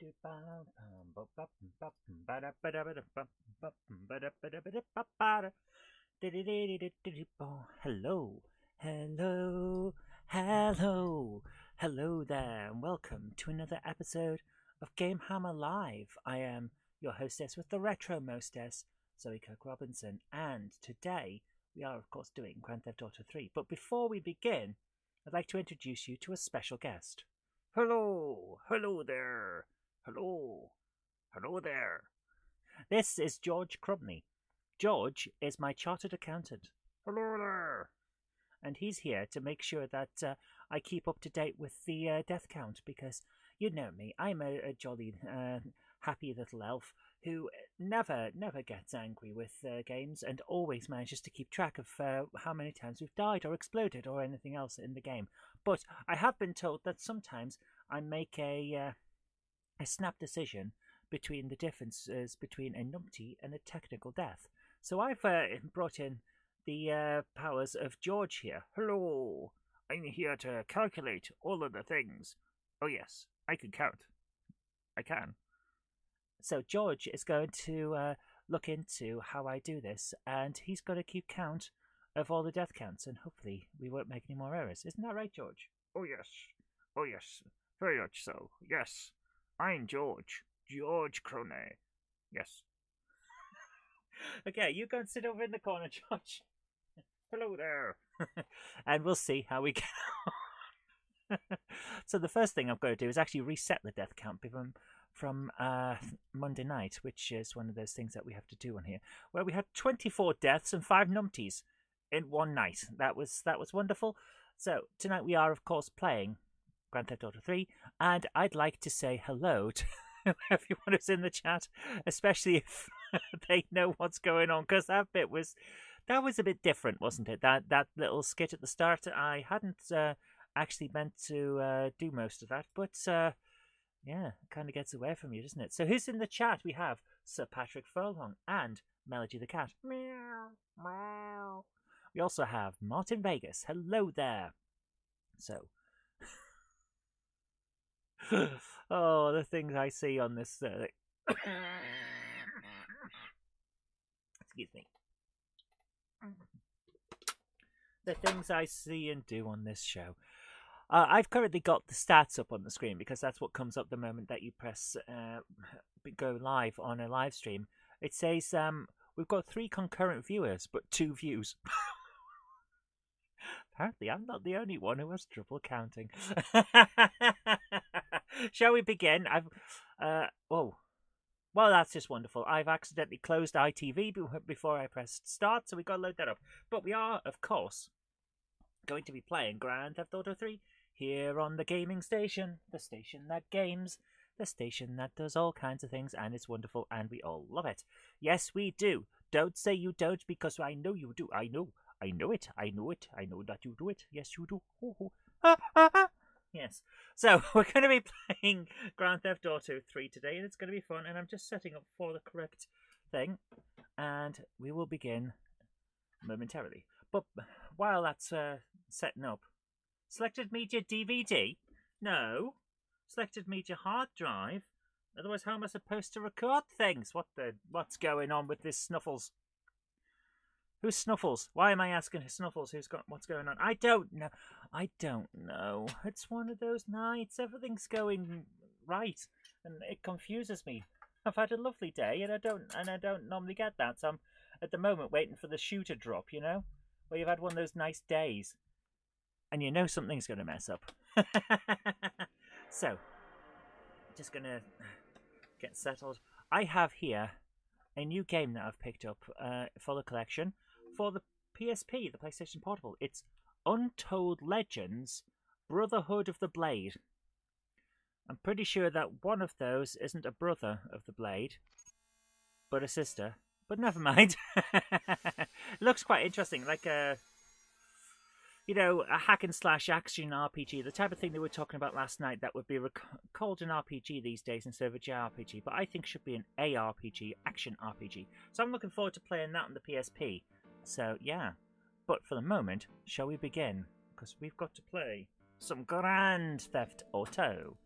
Hello, hello, hello, hello there, and welcome to another episode of GameHammer Live. I am your hostess with the retro mostess, Zoe Kirk Robinson, and today we are, of course, doing Grand Theft Auto 3. But before we begin, I'd like to introduce you to a special guest. Hello, hello there, hello, hello there. This is George Crumney. George is my chartered accountant. Hello there. And he's here to make sure that I keep up to date with the death count because you know me, I'm a jolly, happy little elf who never gets angry with games and always manages to keep track of how many times we've died or exploded or anything else in the game. But I have been told that sometimes I make a snap decision between the differences between a numpty and a technical death. So I've brought in the powers of George here. Hello, I'm here to calculate all of the things. Oh yes, I can count. I can. So George is going to look into how I do this, and he's going to keep count of all the death counts, and hopefully we won't make any more errors. Isn't that right, George? Oh yes, very much so. Yes, I'm George Crone. Yes. Okay, you go and sit over in the corner, George. Hello there. And we'll see how we go. So the first thing I'm going to do is actually reset the death count from Monday night, which is one of those things that we have to do on here, where we had 24 deaths and 5 numpties in one night. That was wonderful. So tonight we are, of course, playing Grand Theft Auto 3, and I'd like to say hello to everyone who's in the chat, especially if they know what's going on, because that was a bit different, wasn't it? That little skit at the start, I hadn't actually meant to do most of that, but yeah, it kind of gets away from you, doesn't it? So who's in the chat? We have Sir Patrick Furlong and Melody the cat. Meow, meow. We also have Martin Vegas. Hello there. So, oh, the things I see on this. Excuse me. The things I see and do on this show. I've currently got the stats up on the screen because that's what comes up the moment that you press go live on a live stream. It says we've got 3 concurrent viewers, but 2 views. Apparently, I'm not the only one who has trouble counting. Shall we begin? Well, that's just wonderful. I've accidentally closed ITV before I pressed start, so we got to load that up. But we are, of course, going to be playing Grand Theft Auto 3 here on the gaming station, the station that games, the station that does all kinds of things, and it's wonderful, and we all love it. Yes, we do. Don't say you don't, because I know you do. I know it. I know that you do it. Yes, you do. Yes. So, we're going to be playing Grand Theft Auto 3 today, and it's going to be fun, and I'm just setting up for the correct thing, and we will begin momentarily. But while that's setting up, selected media DVD? No. Selected media hard drive? Otherwise, how am I supposed to record things? What's going on with this Snuffles? Who's Snuffles? Why am I asking Snuffles what's going on? I don't know. It's one of those nights. Everything's going right, and it confuses me. I've had a lovely day, and I don't normally get that. So I'm at the moment waiting for the shoe to drop. You know, where you've had one of those nice days, and you know something's going to mess up. So, just gonna get settled. I have here a new game that I've picked up for the collection for the PSP, the PlayStation Portable. It's Untold Legends Brotherhood of the Blade. I'm pretty sure that one of those isn't a brother of the Blade, but a sister. But never mind. It looks quite interesting, like a hack and slash action RPG, the type of thing they were talking about last night that would be called an RPG these days instead of a JRPG, but I think should be an ARPG, action RPG. So I'm looking forward to playing that on the PSP. So yeah, but for the moment, shall we begin? Because we've got to play some Grand Theft Auto.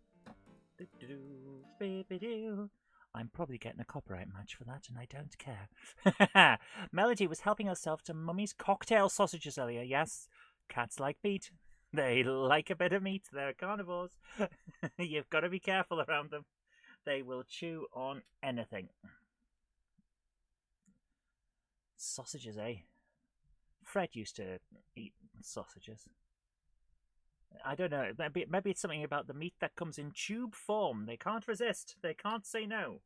I'm probably getting a copyright match for that, and I don't care. Melody was helping herself to Mummy's cocktail sausages earlier. Yes, cats like meat. They like a bit of meat. They're carnivores. You've got to be careful around them. They will chew on anything. Sausages, eh? Fred used to eat sausages. I don't know. Maybe it's something about the meat that comes in tube form. They can't resist. They can't say no.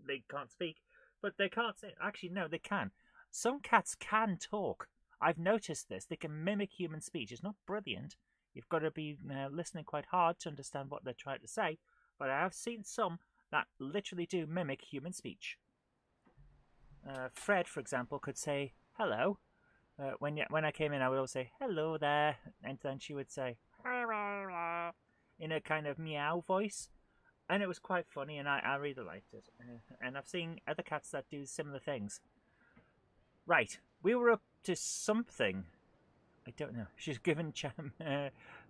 They can't speak, but they can't say. Actually, no, they can. Some cats can talk. I've noticed this. They can mimic human speech. It's not brilliant. You've got to be listening quite hard to understand what they're trying to say. But I have seen some that literally do mimic human speech. Fred, for example, could say hello. When I came in, I would always say hello there, and then she would say in a kind of meow voice, and it was quite funny, and I really liked it. And I've seen other cats that do similar things. Right, we were up to something. I don't know. She's given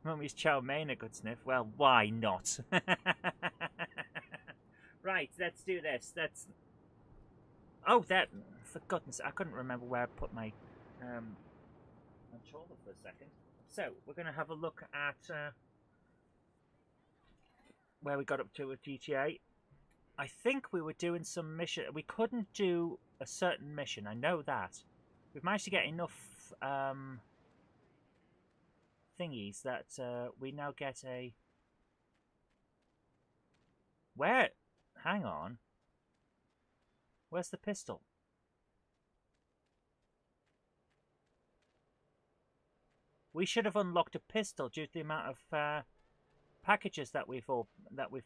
Mummy's chow mein a good sniff. Well, why not? Right, let's do this. Oh, that, for goodness, I couldn't remember where I put my controller for a second. So, we're going to have a look at where we got up to with GTA. I think we were doing some mission. We couldn't do a certain mission. I know that. We've managed to get enough thingies that we now get a... Where? Hang on. Where's the pistol? We should have unlocked a pistol due to the amount of packages that we've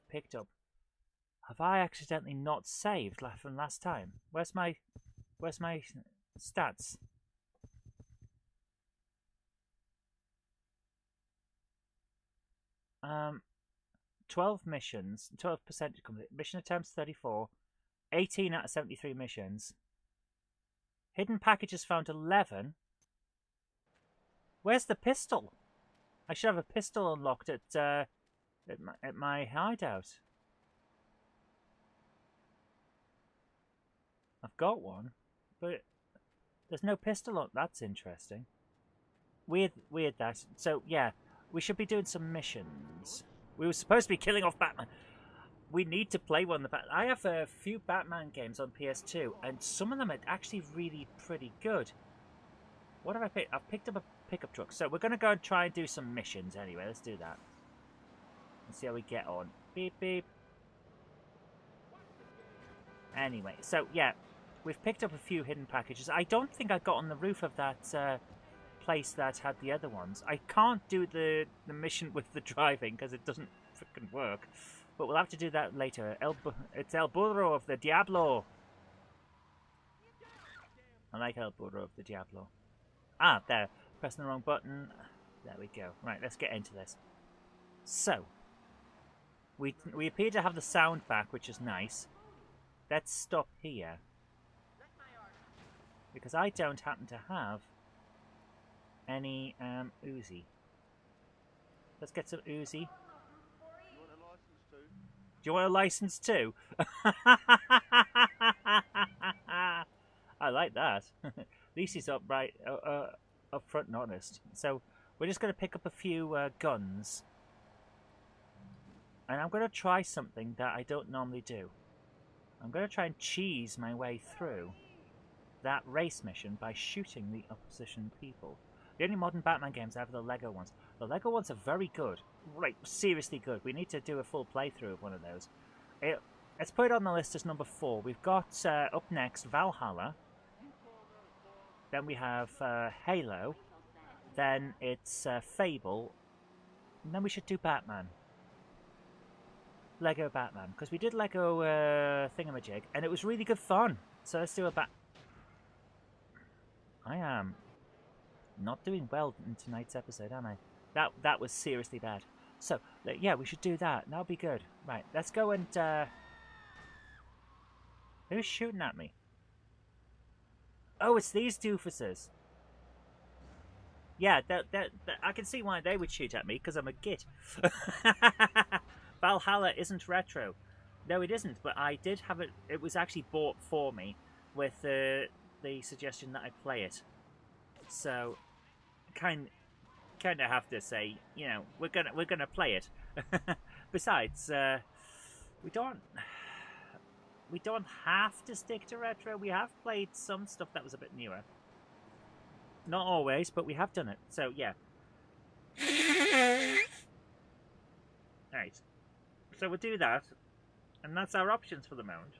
picked up. Have I accidentally not saved from last time? Where's my stats? Um, 12 missions, 12% complete. Mission attempts 34, 18 out of 73 missions. Hidden packages found 11. Where's the pistol? I should have a pistol unlocked at my hideout. I've got one, but there's no pistol on. That's interesting. Weird that. So yeah, we should be doing some missions. We were supposed to be killing off Batman. We need to play one of the I have a few Batman games on PS2, and some of them are actually really pretty good. What have I picked? I've picked up a pickup truck. So we're going to go and try and do some missions anyway. Let's do that. Let's see how we get on. Beep, beep. Anyway, so yeah, we've picked up a few hidden packages. I don't think I got on the roof of that place that had the other ones. I can't do the mission with the driving because it doesn't freaking work. But we'll have to do that later. It's El Burro of the Diablo. I like El Burro of the Diablo. Ah, there. Pressing the wrong button. There we go. Right, let's get into this. So, we appear to have the sound back, which is nice. Let's stop here. Because I don't happen to have any Uzi. Let's get some Uzi. Do you want a license too? I like that. At least he's upfront and honest. So we're just going to pick up a few guns. And I'm going to try something that I don't normally do. I'm going to try and cheese my way through that race mission by shooting the opposition people. The only modern Batman games I have are the Lego ones. The Lego ones are very good. Right, seriously good. We need to do a full playthrough of one of those. Let's put it on the list as number 4. We've got up next Valhalla. Then we have Halo. Then it's Fable. And then we should do Batman. Lego Batman. Because we did Lego Thingamajig. And it was really good fun. So let's do a I am not doing well in tonight's episode, am I? That was seriously bad. So, yeah, we should do that. That'll be good. Right, let's go and... Who's shooting at me? Oh, it's these doofuses. Yeah, I can see why they would shoot at me, because I'm a git. Valhalla isn't retro. No, it isn't. But I did have it. It was actually bought for me with the suggestion that I play it. So, kind of have to say, you know, we're gonna play it. Besides, we don't have to stick to retro. We have played some stuff that was a bit newer. Not always, but we have done it. So yeah. Right. So we'll do that, and that's our options for the moment.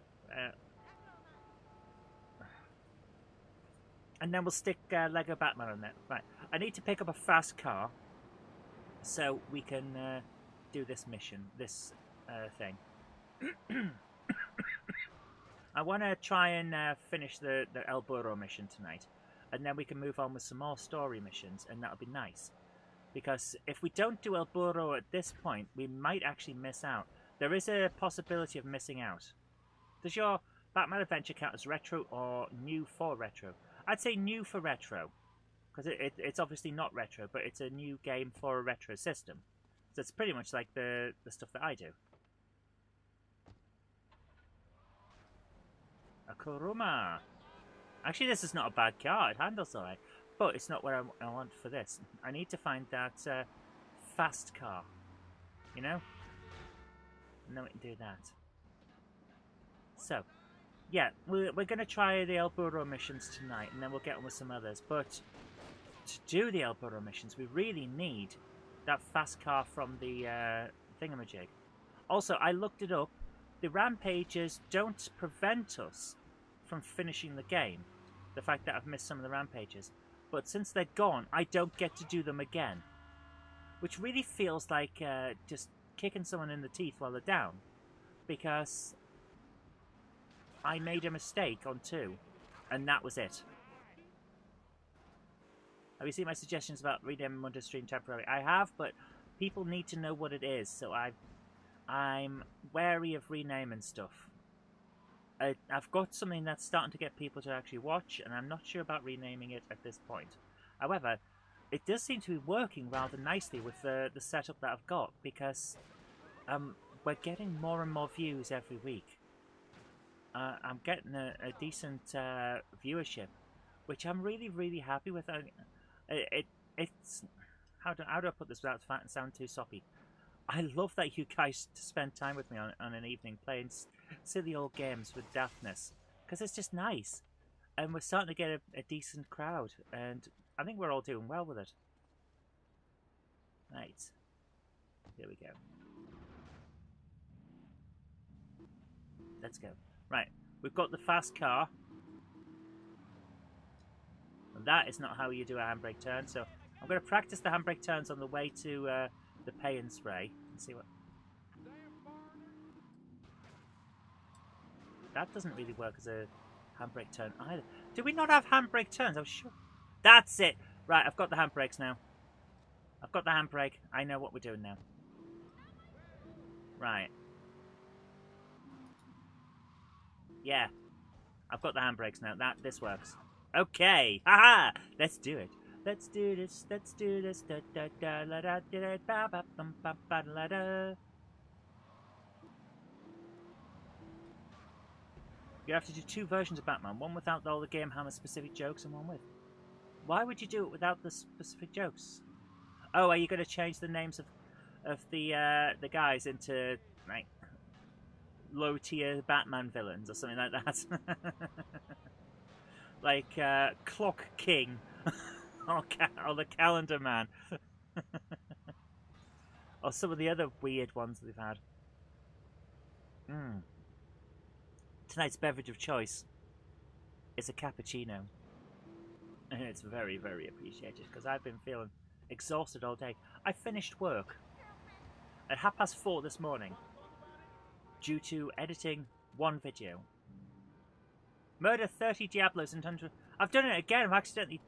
And then we'll stick Lego Batman on there. Right. I need to pick up a fast car so we can do this mission, this thing. I want to try and finish the El Burro mission tonight, and then we can move on with some more story missions, and that'll be nice. Because if we don't do El Burro at this point, we might actually miss out. There is a possibility of missing out. Does your Batman Adventure count as retro or new for retro? I'd say new for retro, because it's obviously not retro, but it's a new game for a retro system. So it's pretty much like the stuff that I do. A Kuruma. Actually, this is not a bad car. It handles alright. But it's not what I want for this. I need to find that fast car. You know? And then we can do that. So, yeah, we're going to try the El Burro missions tonight, and then we'll get on with some others. But to do the El Burro missions, we really need that fast car from the thingamajig. Also, I looked it up. The rampages don't prevent us from finishing the game. The fact that I've missed some of the rampages. But since they're gone, I don't get to do them again. Which really feels like just kicking someone in the teeth while they're down. Because I made a mistake on 2, and that was it. Have you seen my suggestions about renaming Mundo Stream temporarily? I have, but people need to know what it is, so I'm wary of renaming stuff. I've got something that's starting to get people to actually watch, and I'm not sure about renaming it at this point. However, it does seem to be working rather nicely with the setup that I've got, because we're getting more and more views every week. I'm getting a decent viewership, which I'm really, really happy with. It's how do I put this without sound too soppy? I love that you guys spend time with me on an evening playing silly old games with daftness, because it's just nice, and we're starting to get a decent crowd, and I think we're all doing well with it. Right, here we go. Let's go. Right, we've got the fast car. And that is not how you do a handbrake turn, so I'm going to practice the handbrake turns on the way to the pay and spray. Let's see what... That doesn't really work as a handbrake turn either. Do we not have handbrake turns? I'm sure. That's it! Right, I've got the handbrakes now. I've got the handbrake. I know what we're doing now. Right. Yeah. I've got the handbrakes now. This works. Okay. Haha! Let's do it. Let's do this. Let's do this. Da da da la da da da ba bum ba ba la da. You have to do 2 versions of Batman. One without all the GameHammer specific jokes and one with. Why would you do it without the specific jokes? Oh, are you going to change the names of the guys into like low tier Batman villains or something like that? Like Clock King or the Calendar Man. Or some of the other weird ones that we've had. Tonight's beverage of choice is a cappuccino. And it's very, very appreciated because I've been feeling exhausted all day. I finished work at 4:30 this morning due to editing 1 video. Murder 30 Diablos and 100... I've done it again. I've accidentally...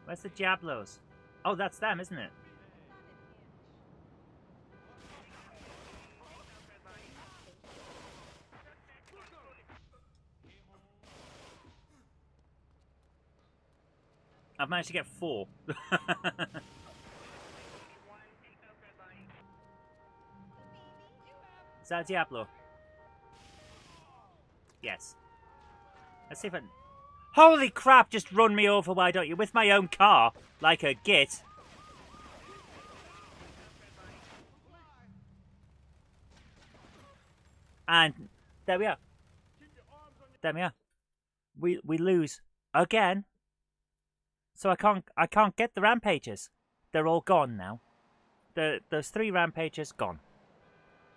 Where's the Diablos? Oh, that's them, isn't it? I've managed to get 4. Is that a Diablo? Yes. Let's see if I... Holy crap, just run me over, why don't you? With my own car, like a git. And there we are. There we are. We lose again. So I can't get the rampages. They're all gone now. Those 3 rampages gone.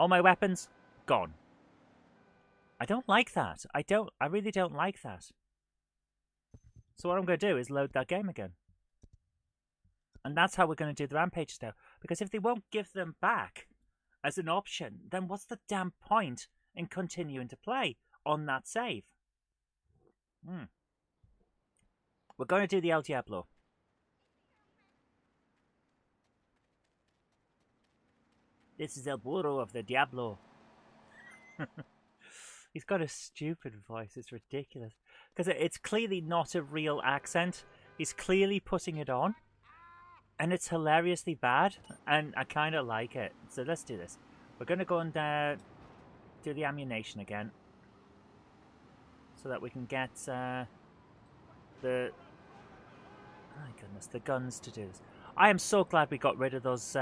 All my weapons gone. I don't like that. I really don't like that. So what I'm going to do is load that game again. And that's how we're going to do the rampages now. Because if they won't give them back as an option, then what's the damn point in continuing to play on that save? We're going to do the El Diablo. This is El Burro of the Diablo. He's got a stupid voice. It's ridiculous. Because it's clearly not a real accent. He's clearly putting it on. And it's hilariously bad. And I kind of like it. So let's do this. We're going to go and do the ammunition again. So that we can get the... My goodness, the guns to do this. I am so glad we got rid of those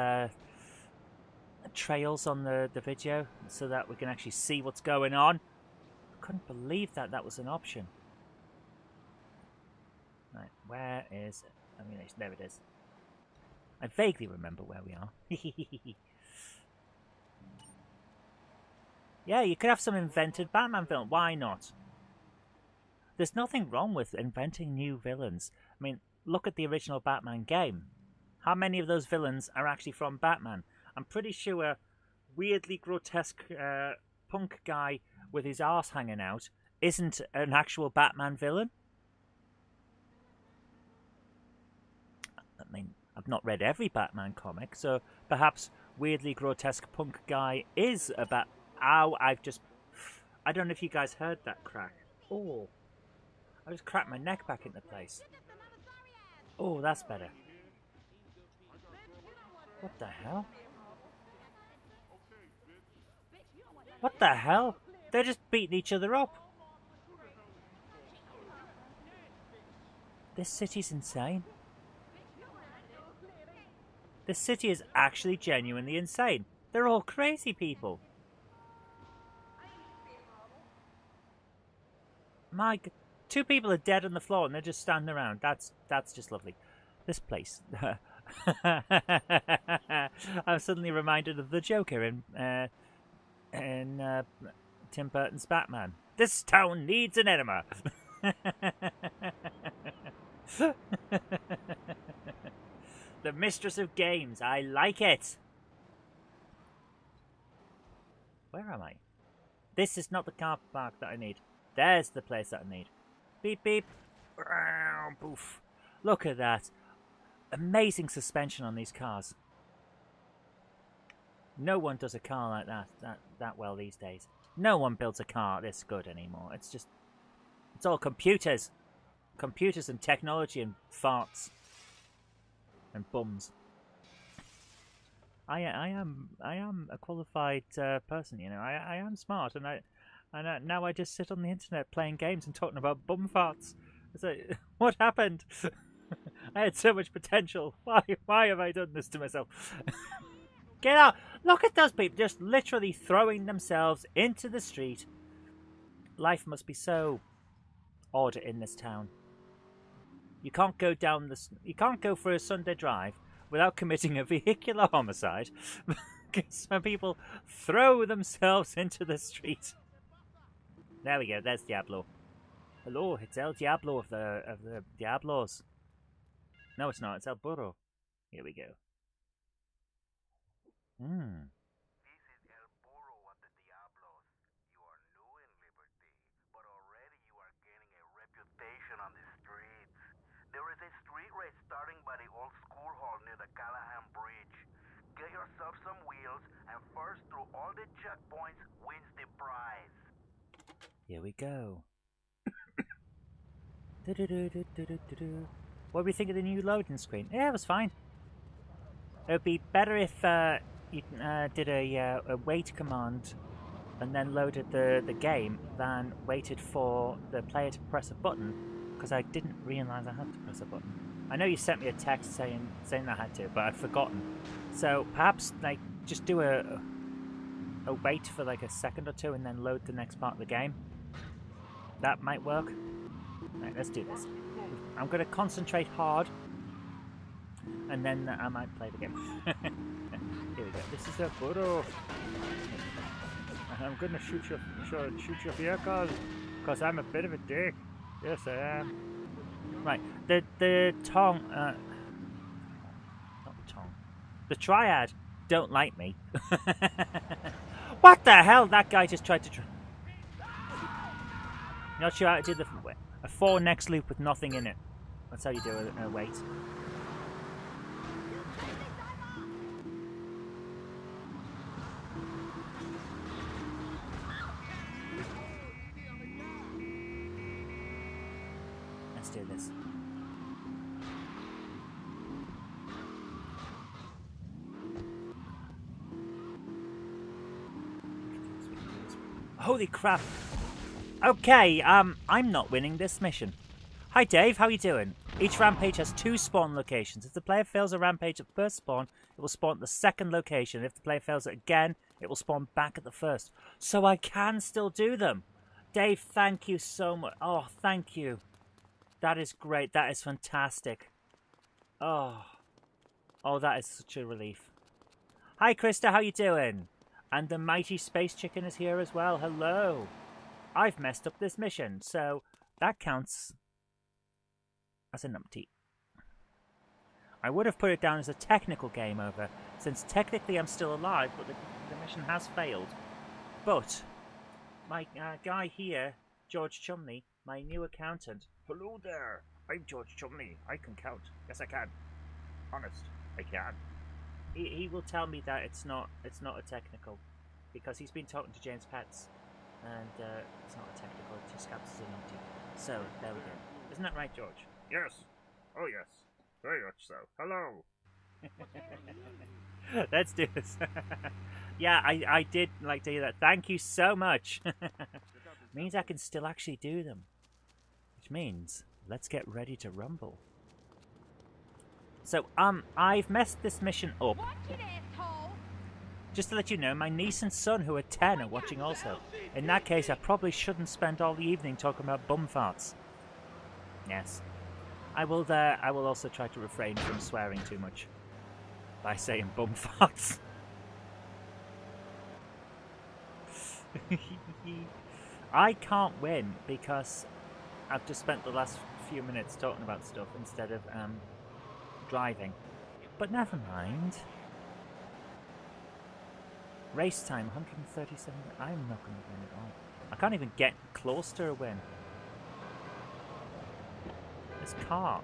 trails on the video. So that we can actually see what's going on. I couldn't believe that was an option. Right, where is it? Ammunition, there it is. I vaguely remember where we are. Yeah, you could have some invented Batman villain. Why not? There's nothing wrong with inventing new villains. I mean, look at the original Batman game. How many of those villains are actually from Batman? I'm pretty sure weirdly grotesque punk guy with his arse hanging out isn't an actual Batman villain. I mean, I've not read every Batman comic, so perhaps weirdly grotesque punk guy is a Bat... Ow, I don't know if you guys heard that crack. Oh, I just cracked my neck back into place. Oh, that's better. What the hell? What the hell? They're just beating each other up. This city's insane. This city is actually genuinely insane. They're all crazy people. My God. 2 people are dead on the floor and they're just standing around. That's just lovely. This place. I'm suddenly reminded of the Joker in Tim Burton's Batman. This town needs an enema. The mistress of games. I like it. Where am I? This is not the car park that I need. There's the place that I need. Beep, beep. Poof. Look at that. Amazing suspension on these cars. No one does a car like that well these days. No one builds a car this good anymore. It's all computers. Computers and technology and farts. And bums. I am a qualified person, you know. I am smart, and now I just sit on the internet playing games and talking about bum farts. It's like, what happened? I had so much potential. Why have I done this to myself? Get out! Look at those people just literally throwing themselves into the street. Life must be so odd in this town. You can't go you can't go for a Sunday drive without committing a vehicular homicide. Because some people throw themselves into the street. There we go. There's Diablo. Hello, it's El Diablo of the Diablos. No, it's not. It's El Burro. Here we go. This is El Burro of the Diablos. You are new in Liberty, but already you are gaining a reputation on the streets. There is a street race starting by the old school hall near the Callahan Bridge. Get yourself some wheels, and first through all the checkpoints wins the prize. Here we go. What do we think of the new loading screen? Yeah, it was fine. It would be better if you did a wait command and then loaded the game than waited for the player to press a button, because I didn't realise I had to press a button. I know you sent me a text saying I had to, but I'd forgotten. So perhaps like just do a wait for like a second or two and then load the next part of the game. That might work. Right, let's do this. I'm going to concentrate hard, and then I might play the game. Here we go. This is a photo. I'm going to shoot your vehicle, because I'm a bit of a dick. Yes, I am. Right, the tongue, not the tongue, the triad don't like me. What the hell? That guy just tried to. Not sure how to do a 4 next loop with nothing in it. That's how you do a wait. Let's do this. Holy crap! Okay, I'm not winning this mission. Hi Dave, how are you doing? Each rampage has 2 spawn locations. If the player fails a rampage at the first spawn, it will spawn at the second location. If the player fails it again, it will spawn back at the first. So I can still do them. Dave, thank you so much. Oh, thank you. That is great. That is fantastic. Oh, that is such a relief. Hi Krista, how you doing? And the mighty space chicken is here as well. Hello. I've messed up this mission, so that counts as a numpty. I would have put it down as a technical game over, since technically I'm still alive, but the mission has failed. But my guy here, George Chumley, my new accountant. Hello there. I'm George Chumley. I can count. Yes, I can. Honest, I can. He will tell me that it's not a technical, because he's been talking to James Pets, and it's not a technical. It just counts as a numpty. So there we go. Isn't that right, George? Yes. Oh yes. Very much so. Hello. Let's do this. Yeah, I did like to hear that. Thank you so much. Means I can still actually do them. Which means, let's get ready to rumble. So, I've messed this mission up. Watch it, asshole! Just to let you know, my niece and son, who are 10, are watching also. In that case, I probably shouldn't spend all the evening talking about bum farts. Yes. I will also try to refrain from swearing too much by saying bum farts. I can't win because I've just spent the last few minutes talking about stuff instead of driving. But never mind. Race time 137. I'm not going to win at all. I can't even get close to a win. This car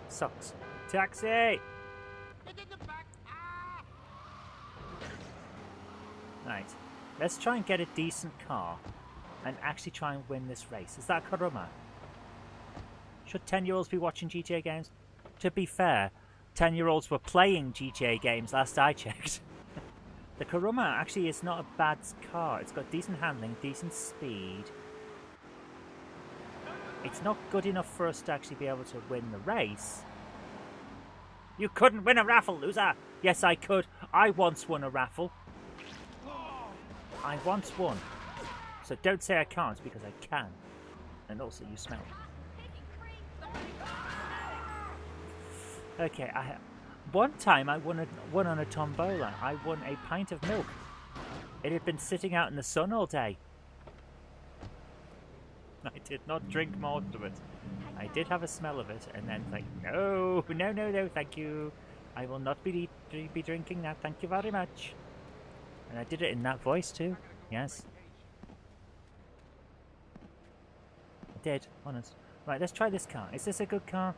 sucks. Taxi! Right. Let's try and get a decent car and actually try and win this race. Is that Kuruma? Should 10-year-olds be watching GTA games? To be fair, 10-year-olds were playing GTA games last I checked. The Kuruma actually is not a bad car. It's got decent handling, decent speed. It's not good enough for us to actually be able to win the race. You couldn't win a raffle, loser! Yes, I could. I once won a raffle. I once won. So don't say I can't, because I can. And also, you smell. Okay, one time I won on a tombola. I won a pint of milk. It had been sitting out in the sun all day. I did not drink most of it. I did have a smell of it, and then like, no, thank you. I will not be drinking that. Thank you very much. And I did it in that voice too. Yes. I did, honest. Right, let's try this car. Is this a good car?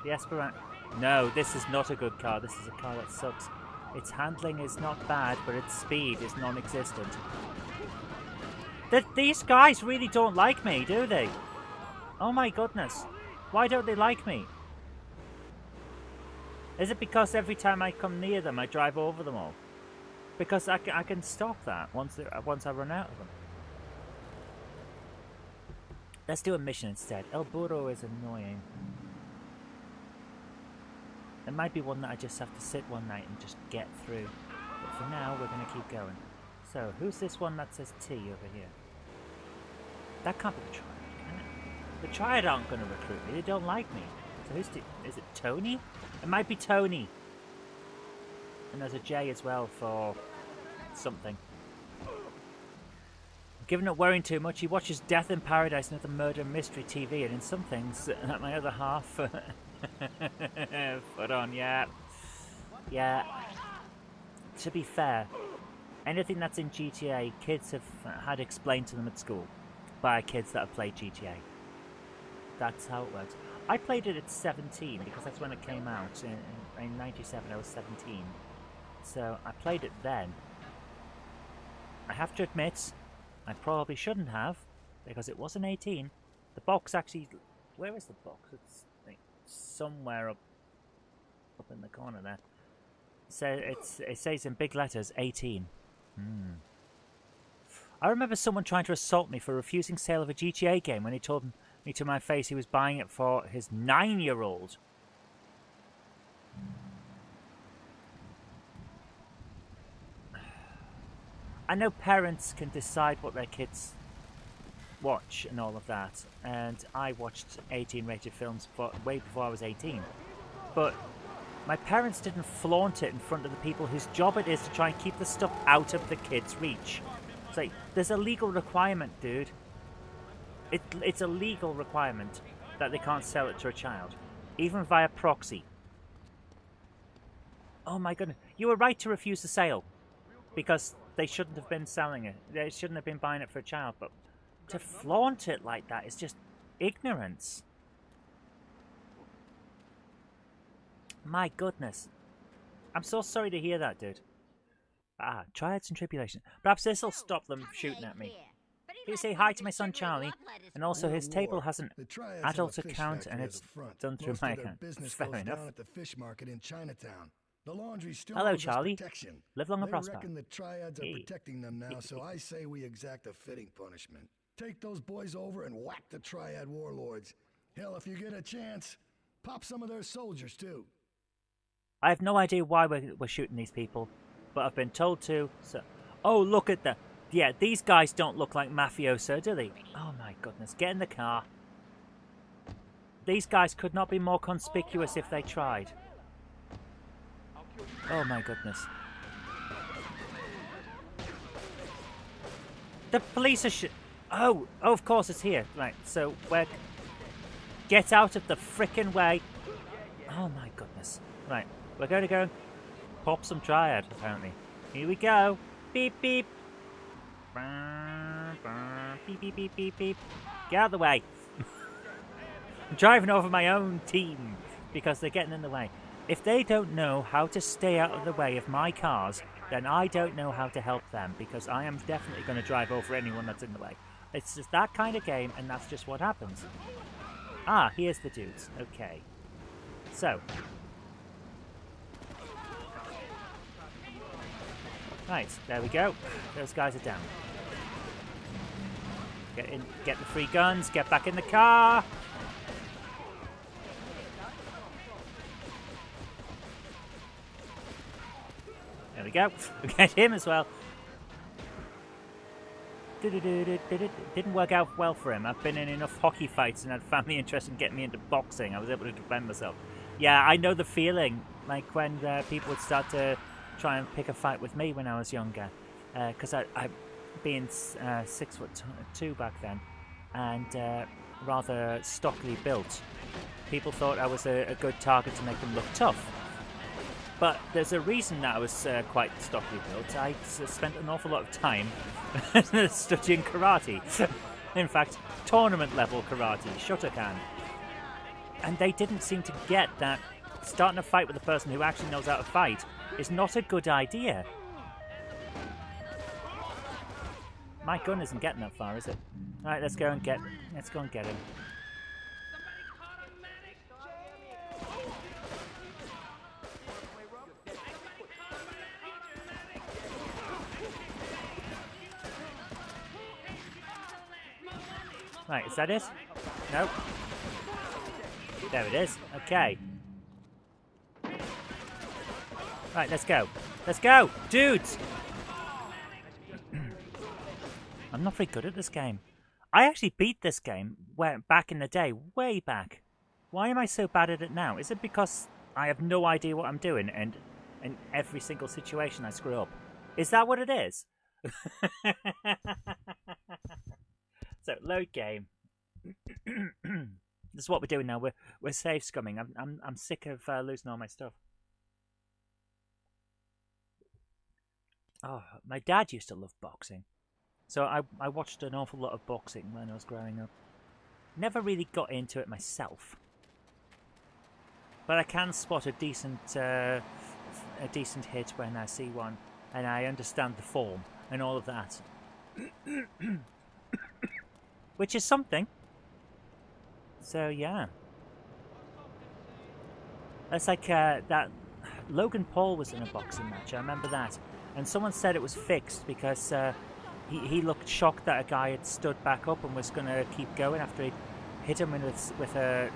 The Esperanto. No, this is not a good car. This is a car that sucks. Its handling is not bad, but its speed is non-existent. These guys really don't like me, do they? Oh my goodness. Why don't they like me? Is it because every time I come near them, I drive over them all? Because I can stop that once I run out of them. Let's do a mission instead. El Burro is annoying. It might be one that I just have to sit one night and just get through. But for now, we're going to keep going. So, who's this one that says T over here? That can't be the Triad, can it? The Triad aren't going to recruit me. They don't like me. So who's is it Tony? It might be Tony. And there's a J as well for something. Given up worrying too much, he watches Death in Paradise and other murder mystery TV, and in some things, that my other half put on, yeah. Yeah. To be fair, anything that's in GTA, kids have had explained to them at school by kids that have played GTA. That's how it works. I played it at 17 because that's when it came out. In 97, I was 17. So I played it then. I have to admit, I probably shouldn't have, because it wasn't 18. The box actually... Where is the box? It's like somewhere up in the corner there. So it says in big letters, 18. I remember someone trying to assault me for refusing sale of a GTA game when he told me to my face he was buying it for his 9-year-old. I know parents can decide what their kids watch and all of that, and I watched 18-rated films way before I was 18. But my parents didn't flaunt it in front of the people whose job it is to try and keep the stuff out of the kids' reach. It's like, there's a legal requirement, dude. It's a legal requirement that they can't sell it to a child, even via proxy. Oh my goodness. You were right to refuse the sale, because they shouldn't have been selling it. They shouldn't have been buying it for a child, but to flaunt it like that is just ignorance. My goodness. I'm so sorry to hear that, dude. Triads and tribulation. Perhaps this'll stop them shooting at me. Please say hi to my son Charlie, and also his table has an adult account and it's done through my account. Fair enough. At the fish market in Chinatown. The laundry still Hello, Charlie. Live long and they prosper. Reckon the triads are protecting them now, so I say we exact a fitting punishment. Take those boys over and whack the triad warlords. Hell, if you get a chance, pop some of their soldiers too. I have no idea why we're shooting these people, but I've been told to. So, oh, look at that. Yeah, these guys don't look like mafioso, do they? Oh my goodness, get in the car. These guys could not be more conspicuous if they tried. Oh my goodness. The police are Oh, of course it's here. Right, so we're... Get out of the frickin' way. Oh my goodness. Right, we're going to go and pop some triad, apparently. Here we go. Beep, beep. Beep, beep, beep, beep, beep. Get out of the way. I'm driving over my own team because they're getting in the way. If they don't know how to stay out of the way of my cars, then I don't know how to help them, because I am definitely going to drive over anyone that's in the way. It's just that kind of game, and that's just what happens. Ah, here's the dudes. Okay. So. Right, there we go. Those guys are down. Get in, get the free guns, get back in the car. There we go. We get him as well. Didn't work out well for him. I've been in enough hockey fights and had family interest in getting me into boxing. I was able to defend myself. Yeah, I know the feeling. Like when people would start to try and pick a fight with me when I was younger. Because I being 6'2" back then, and rather stockily built, people thought I was a good target to make them look tough. But there's a reason that I was quite stockily built. I spent an awful lot of time studying karate. In fact, tournament level karate, Shotokan. And they didn't seem to get that starting a fight with a person who actually knows how to fight is not a good idea. My gun isn't getting that far, is it? Alright, let's go and get him. Right, is that it? No. There it is. Okay. Right, let's go. Let's go! Dudes! I'm not very good at this game. I actually beat this game back in the day, way back. Why am I so bad at it now? Is it because I have no idea what I'm doing and in every single situation I screw up? Is that what it is? So, load game. This is what we're doing now. We're save scumming. I'm sick of losing all my stuff. Oh, my dad used to love boxing. So I watched an awful lot of boxing when I was growing up. Never really got into it myself. But I can spot a decent hit when I see one. And I understand the form and all of that. Which is something. So, yeah. That's like that Logan Paul was in a boxing match. I remember that. And someone said it was fixed because he looked shocked that a guy had stood back up and was going to keep going after he hit him with a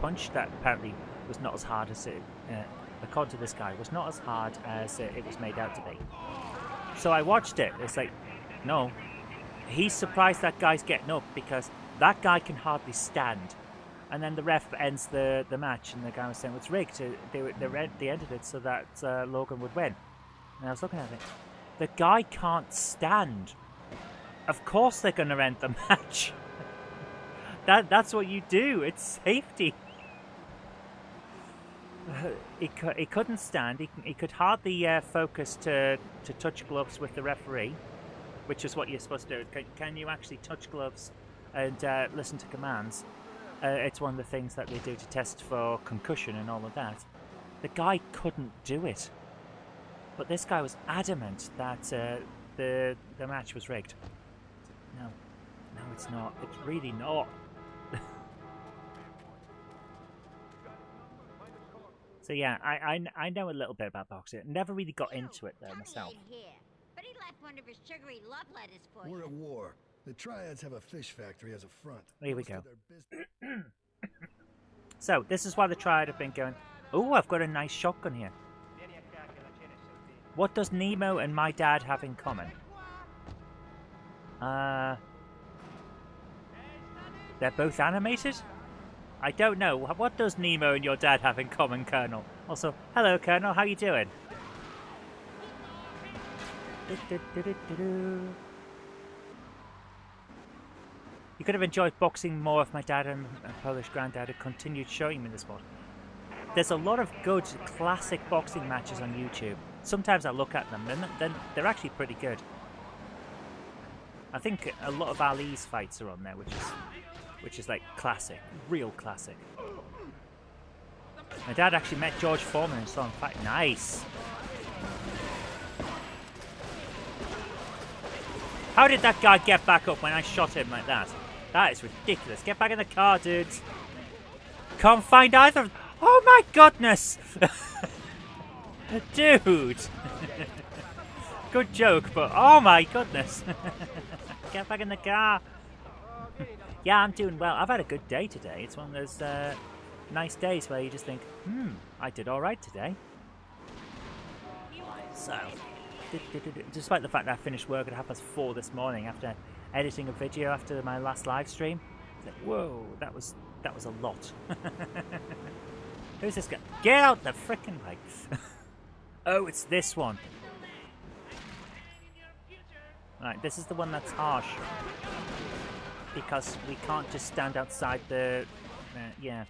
punch that apparently was not as hard as it, according to this guy, was not as hard as it was made out to be. So I watched it. It's like, no. He's surprised that guy's getting up because that guy can hardly stand. And then the ref ends the match and the guy was saying, well, it's rigged. They ended it so that Logan would win. And I was looking at it. The guy can't stand. Of course they're going to end the match. That's what you do. It's safety. He couldn't stand. He could hardly focus to touch gloves with the referee, which is what you're supposed to do. Can you actually touch gloves and listen to commands? It's one of the things that they do to test for concussion and all of that. The guy couldn't do it. But this guy was adamant that the match was rigged. No, it's not. It's really not. So yeah, I know a little bit about boxing. Never really got into it though myself. But he left one of his sugary love letters for We're you. at war. The Triads have a fish factory as a front. Here we go. So this is why the Triad have been going. Oh, I've got a nice shotgun here. What does Nemo and my dad have in common? They're both animated? I don't know. What does Nemo and your dad have in common, Colonel? Also, hello, Colonel. How you doing? You could have enjoyed boxing more if my dad and my Polish granddad had continued showing me the sport. There's a lot of good classic boxing matches on YouTube. Sometimes I look at them and they're actually pretty good. I think a lot of Ali's fights are on there, which is like classic, real classic. My dad actually met George Foreman and saw him fight. Nice. How did that guy get back up when I shot him like that? That is ridiculous. Get back in the car, dudes. Can't find either. Oh my goodness! Dude! Good joke, but oh my goodness! Get back in the car! Yeah, I'm doing well. I've had a good day today. It's one of those nice days where you just think, I did alright today. So, despite the fact that I finished work at 4:30 this morning after editing a video after my last live stream, it's like, whoa, that was a lot. Who's this guy? Get out the frickin' way! Oh, it's this one. Right, this is the one that's harsh. Because we can't just stand outside the... yeah.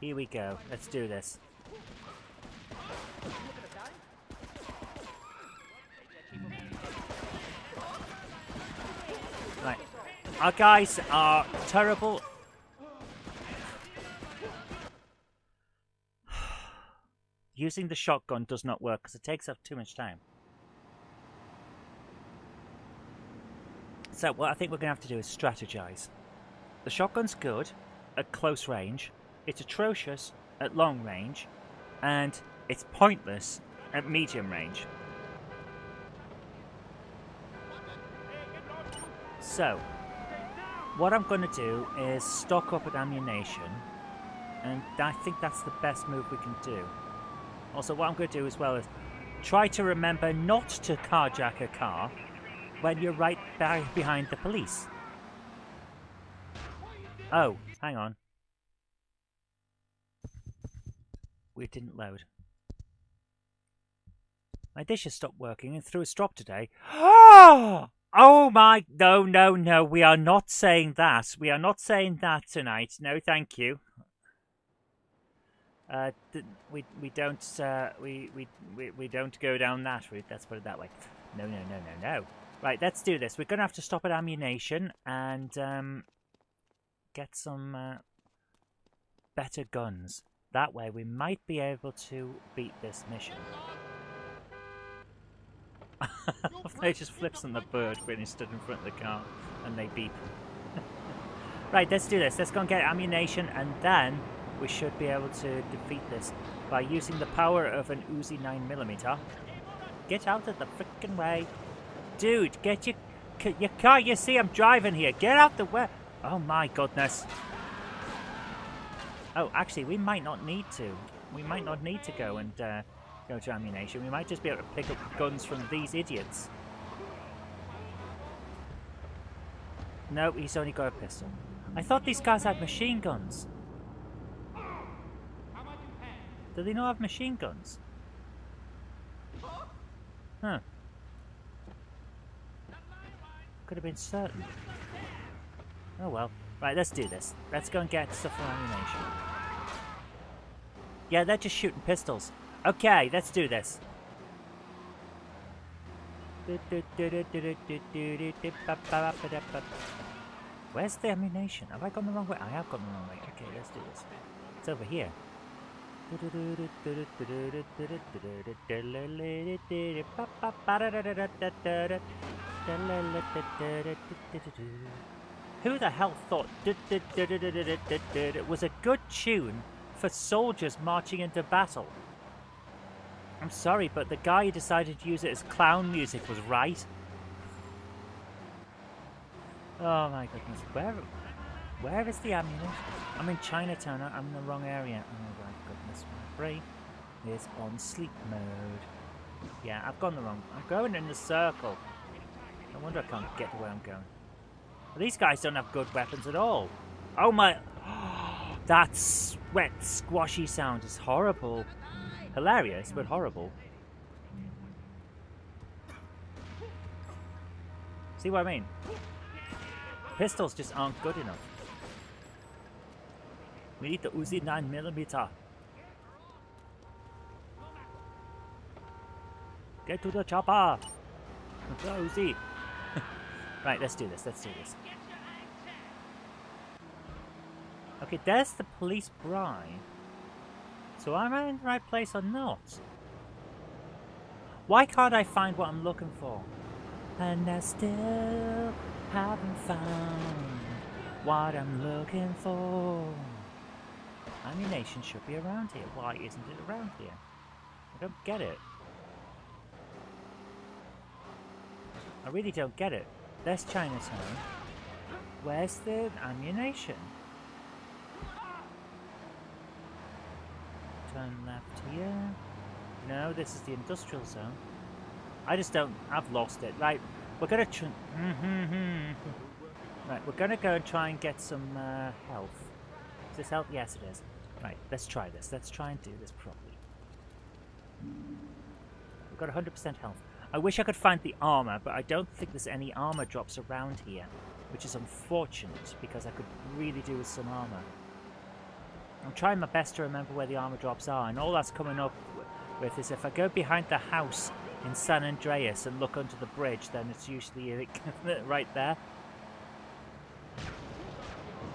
Here we go. Let's do this. Right. Our guys are terrible. Using the shotgun does not work because it takes up too much time. So what I think we're going to have to do is strategize. The shotgun's good at close range, it's atrocious at long range, and it's pointless at medium range. So, what I'm going to do is stock up at ammunition, and I think that's the best move we can do. Also, what I'm going to do as well is try to remember not to carjack a car when you're right behind the police. Oh, hang on. It didn't load. My dish has stopped working and threw a strop today. Oh my... No. We are not saying that. We are not saying that tonight. No, thank you. We don't go down that route. Let's put it that way. No. Right, let's do this. We're going to have to stop at ammunition and get some better guns. That way we might be able to beat this mission. They just flips on the bird when he stood in front of the car and they beep. Right, let's do this. Let's go and get ammunition, and then we should be able to defeat this by using the power of an Uzi 9mm. Get out of the frickin' way. Dude, get your car. You see I'm driving here. Get out the way. Oh my goodness. Oh, actually, we might not need to. We might not need to go and go to ammunition. We might just be able to pick up guns from these idiots. No, he's only got a pistol. I thought these guys had machine guns. Do they not have machine guns? Huh. Could have been certain. Oh well. Right, let's do this. Let's go and get stuff for ammunition. Yeah, they're just shooting pistols. Okay, let's do this. Where's the ammunition? Have I gone the wrong way? I have gone the wrong way. Okay, let's do this. It's over here. Who the hell thought it was a good tune for soldiers marching into battle? I'm sorry, but the guy who decided to use it as clown music was right. Oh my goodness, where is the ammunition? I'm in Chinatown, I'm in the wrong area. Oh my goodness, my brain is on sleep mode. Yeah, I've gone the wrong... I'm going in the circle. No wonder I can't get to where I'm going. Well, these guys don't have good weapons at all. Oh my... That sweat, squashy sound is horrible. Hilarious, but horrible. See what I mean? Pistols just aren't good enough. We need the Uzi 9mm. Get to the chopper! The Uzi! Right, let's do this, Okay, there's the police bride. So am I in the right place or not? Why can't I find what I'm looking for? And I still haven't found what I'm looking for. Ammunition should be around here. Why isn't it around here? I don't get it. I really don't get it. There's Chinatown. Where's the ammunition? Turn left here. No, this is the industrial zone. I just don't... I've lost it. Right, we're gonna... Right, we're gonna go and try and get some health. Is this health? Yes, it is. Right, let's try this. Let's try and do this properly. We've got 100% health. I wish I could find the armor, but I don't think there's any armor drops around here, which is unfortunate because I could really do with some armor. I'm trying my best to remember where the armor drops are, and all that's coming up with is if I go behind the house in San Andreas and look under the bridge, then it's usually right there.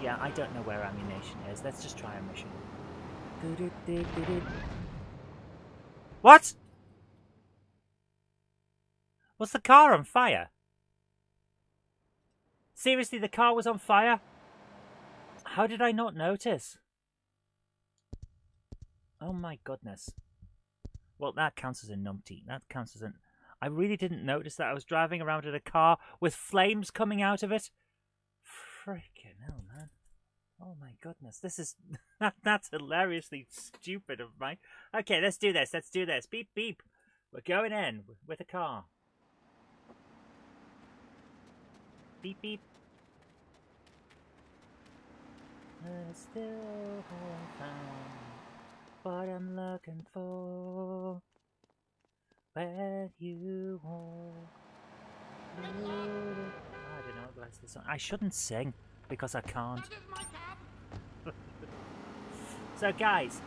Yeah, I don't know where ammunition is. Let's just try a mission. What? Was the car on fire? Seriously, the car was on fire? How did I not notice? Oh my goodness. Well, that counts as a numpty. That counts as an... I really didn't notice that I was driving around in a car with flames coming out of it. Freaking hell, man. Oh my goodness, this is... that's hilariously stupid of mine. Okay, let's do this. Beep, beep. We're going in with a car. Beep, beep. I still haven't found what I'm looking for. Where you walk. I don't know what the rest of the song. I shouldn't sing because I can't. So, guys,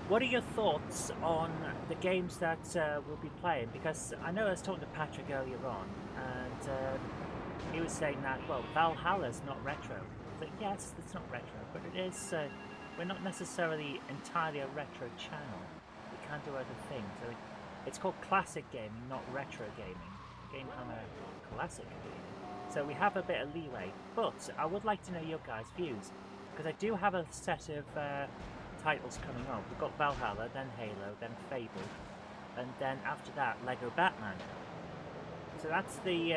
what are your thoughts on the games that we'll be playing? Because I know I was talking to Patrick earlier on, and he was saying that, well, Valhalla's not retro. But yes, it's not retro, but it is. We're not necessarily entirely a retro channel. We can do other things. I mean, it's called classic gaming, not retro gaming. GameHammer classic gaming. So we have a bit of leeway. But I would like to know your guys' views, because I do have a set of titles coming up. We've got Valhalla, then Halo, then Fable, and then after that, Lego Batman. So that's the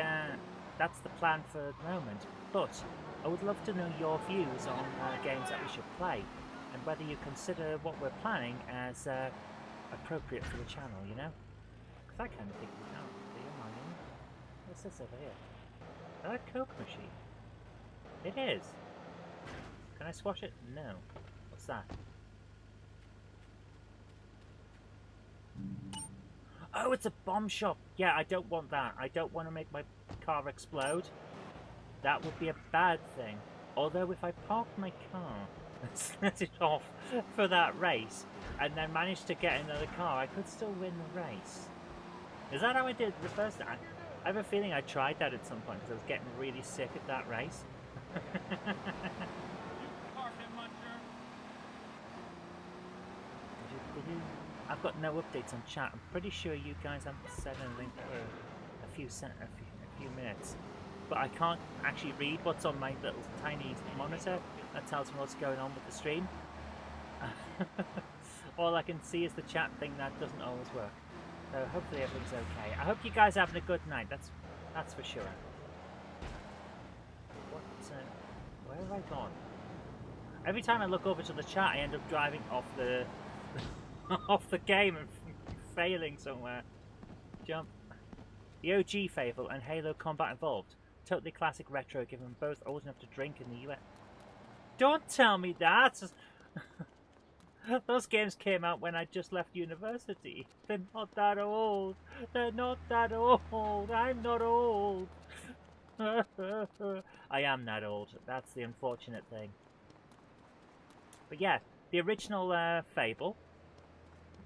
plan for the moment. But I would love to know your views on games that we should play, and whether you consider what we're planning as appropriate for the channel, you know? Because I kind of think we know. Do you mind? What's this over here? Is that a Coke machine? It is. Can I squash it? No. What's that? Oh, it's a bomb shop. Yeah, I don't want that. I don't want to make my car explode. That would be a bad thing. Although if I parked my car and set it off for that race and then managed to get another car, I could still win the race. Is that how I did it the first time? I have a feeling I tried that at some point because I was getting really sick of that race. I've got no updates on chat. I'm pretty sure you guys haven't said anything for a few minutes. But I can't actually read what's on my little tiny monitor. That tells me what's going on with the stream. All I can see is the chat thing. That doesn't always work. So hopefully everything's okay. I hope you guys are having a good night. That's for sure. What? Where have I gone? Every time I look over to the chat, I end up driving off the off the game and failing somewhere. Jump. The OG Fable and Halo Combat Evolved. Totally classic retro, given them both old enough to drink in the US. Don't tell me that! Those games came out when I just left university. They're not that old. They're not that old. I'm not old. I am that old. That's the unfortunate thing. But yeah, the original Fable.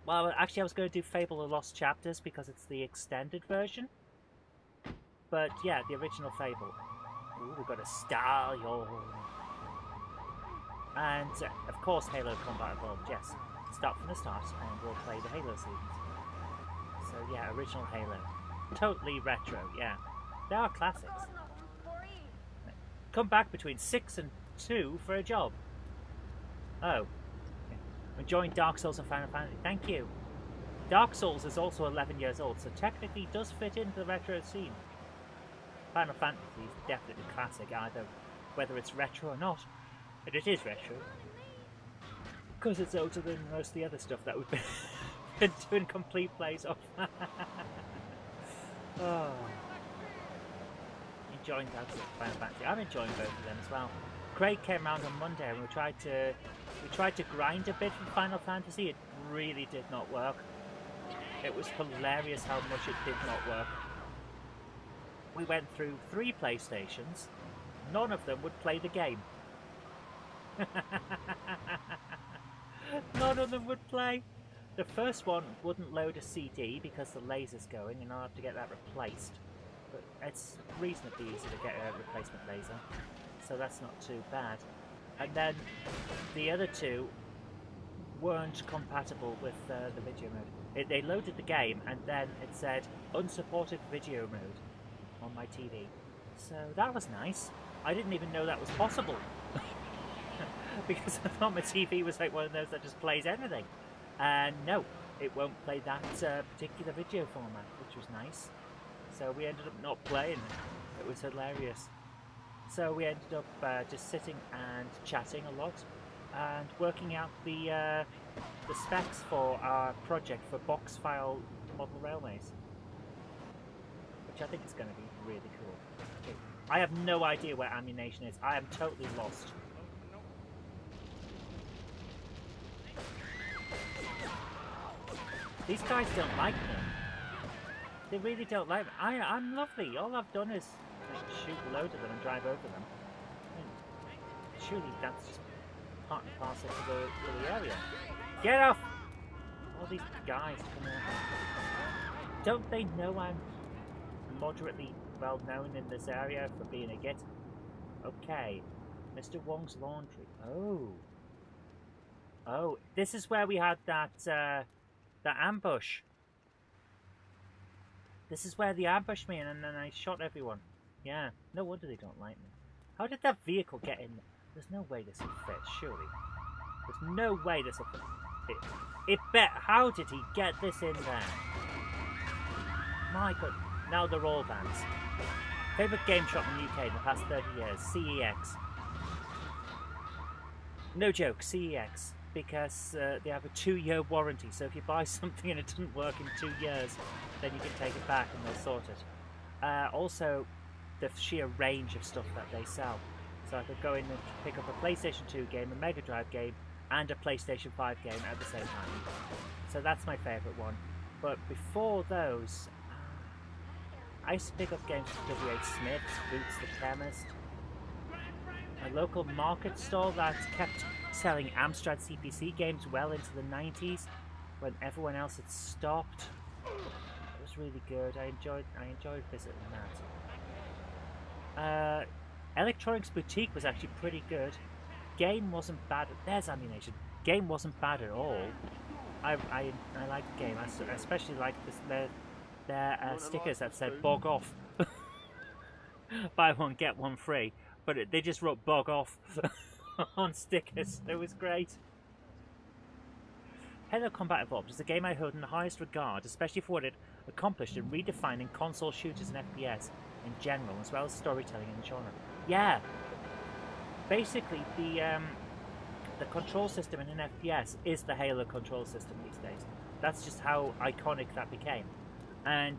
Well, actually I was going to do Fable The Lost Chapters because it's the extended version. But yeah, the original Fable. Ooh, we've got a stallion. And of course Halo Combat Evolved, yes. Start from the start and we'll play the Halo seasons. So yeah, original Halo. Totally retro, yeah. They are classics. Come back between 6 and 2 for a job. Oh. Enjoying Dark Souls and Final Fantasy. Thank you. Dark Souls is also 11 years old, so technically does fit into the retro scene. Final Fantasy is definitely classic, either whether it's retro or not. And it is retro. Because it's older than most of the other stuff that we've been doing complete plays of. Oh. Enjoying Dark Souls and Final Fantasy. I'm enjoying both of them as well. Craig came around on Monday and we tried to grind a bit for Final Fantasy. It really did not work. It was hilarious how much it did not work. We went through 3 PlayStations. None of them would play the game. None of them would play. The first one wouldn't load a CD because the laser's going and I'll have to get that replaced. But it's reasonably easy to get a replacement laser. So that's not too bad. And then the other 2 weren't compatible with the video mode. They loaded the game and then it said unsupported video mode on my TV. So that was nice. I didn't even know that was possible. Because I thought my TV was like one of those that just plays everything. And no, it won't play that particular video format, which was nice. So we ended up not playing. It was hilarious. So we ended up just sitting and chatting a lot and working out the specs for our project for box file model railways, which I think is going to be really cool. Okay. I have no idea where ammunition is. I am totally lost. These guys don't like me. They really don't like me. I'm lovely. All I've done is shoot a load of them and drive over them. I mean, surely that's just part and parcel to the area. Get off! All these guys come out. Don't they know I'm moderately well known in this area for being a git? Okay. Mr. Wong's Laundry. Oh, this is where we had that ambush. This is where they ambushed me and then I shot everyone. Yeah, no wonder they don't like me. How did that vehicle get in? There's no way this will fit, surely. There's no way this will fit. It bet. How did he get this in there? My god. Now they're all bands. Favourite game shop in the UK in the past 30 years? CEX. No joke, CEX. Because they have a 2-year warranty, so if you buy something and it doesn't work in 2 years, then you can take it back and they'll sort it. Also, the sheer range of stuff that they sell. So I could go in and pick up a PlayStation 2 game, a Mega Drive game, and a PlayStation 5 game at the same time. So that's my favourite one. But before those, I used to pick up games from W.H. Smith's, Boots the Chemist, a local market stall that kept selling Amstrad CPC games well into the 90s when everyone else had stopped. It was really good. I enjoyed visiting that. Electronics Boutique was actually pretty good. Game wasn't bad. There's ammunition. Game wasn't bad at all. I liked the game. I especially liked their stickers that said "bog off." Buy one get one free, but they just wrote "bog off" on stickers. It was great. Halo Combat Evolved is a game I hold in the highest regard, especially for what it accomplished in redefining console shooters and FPS in general, as well as storytelling in the genre. Yeah, basically the control system in an FPS is the Halo control system these days. That's just how iconic that became, and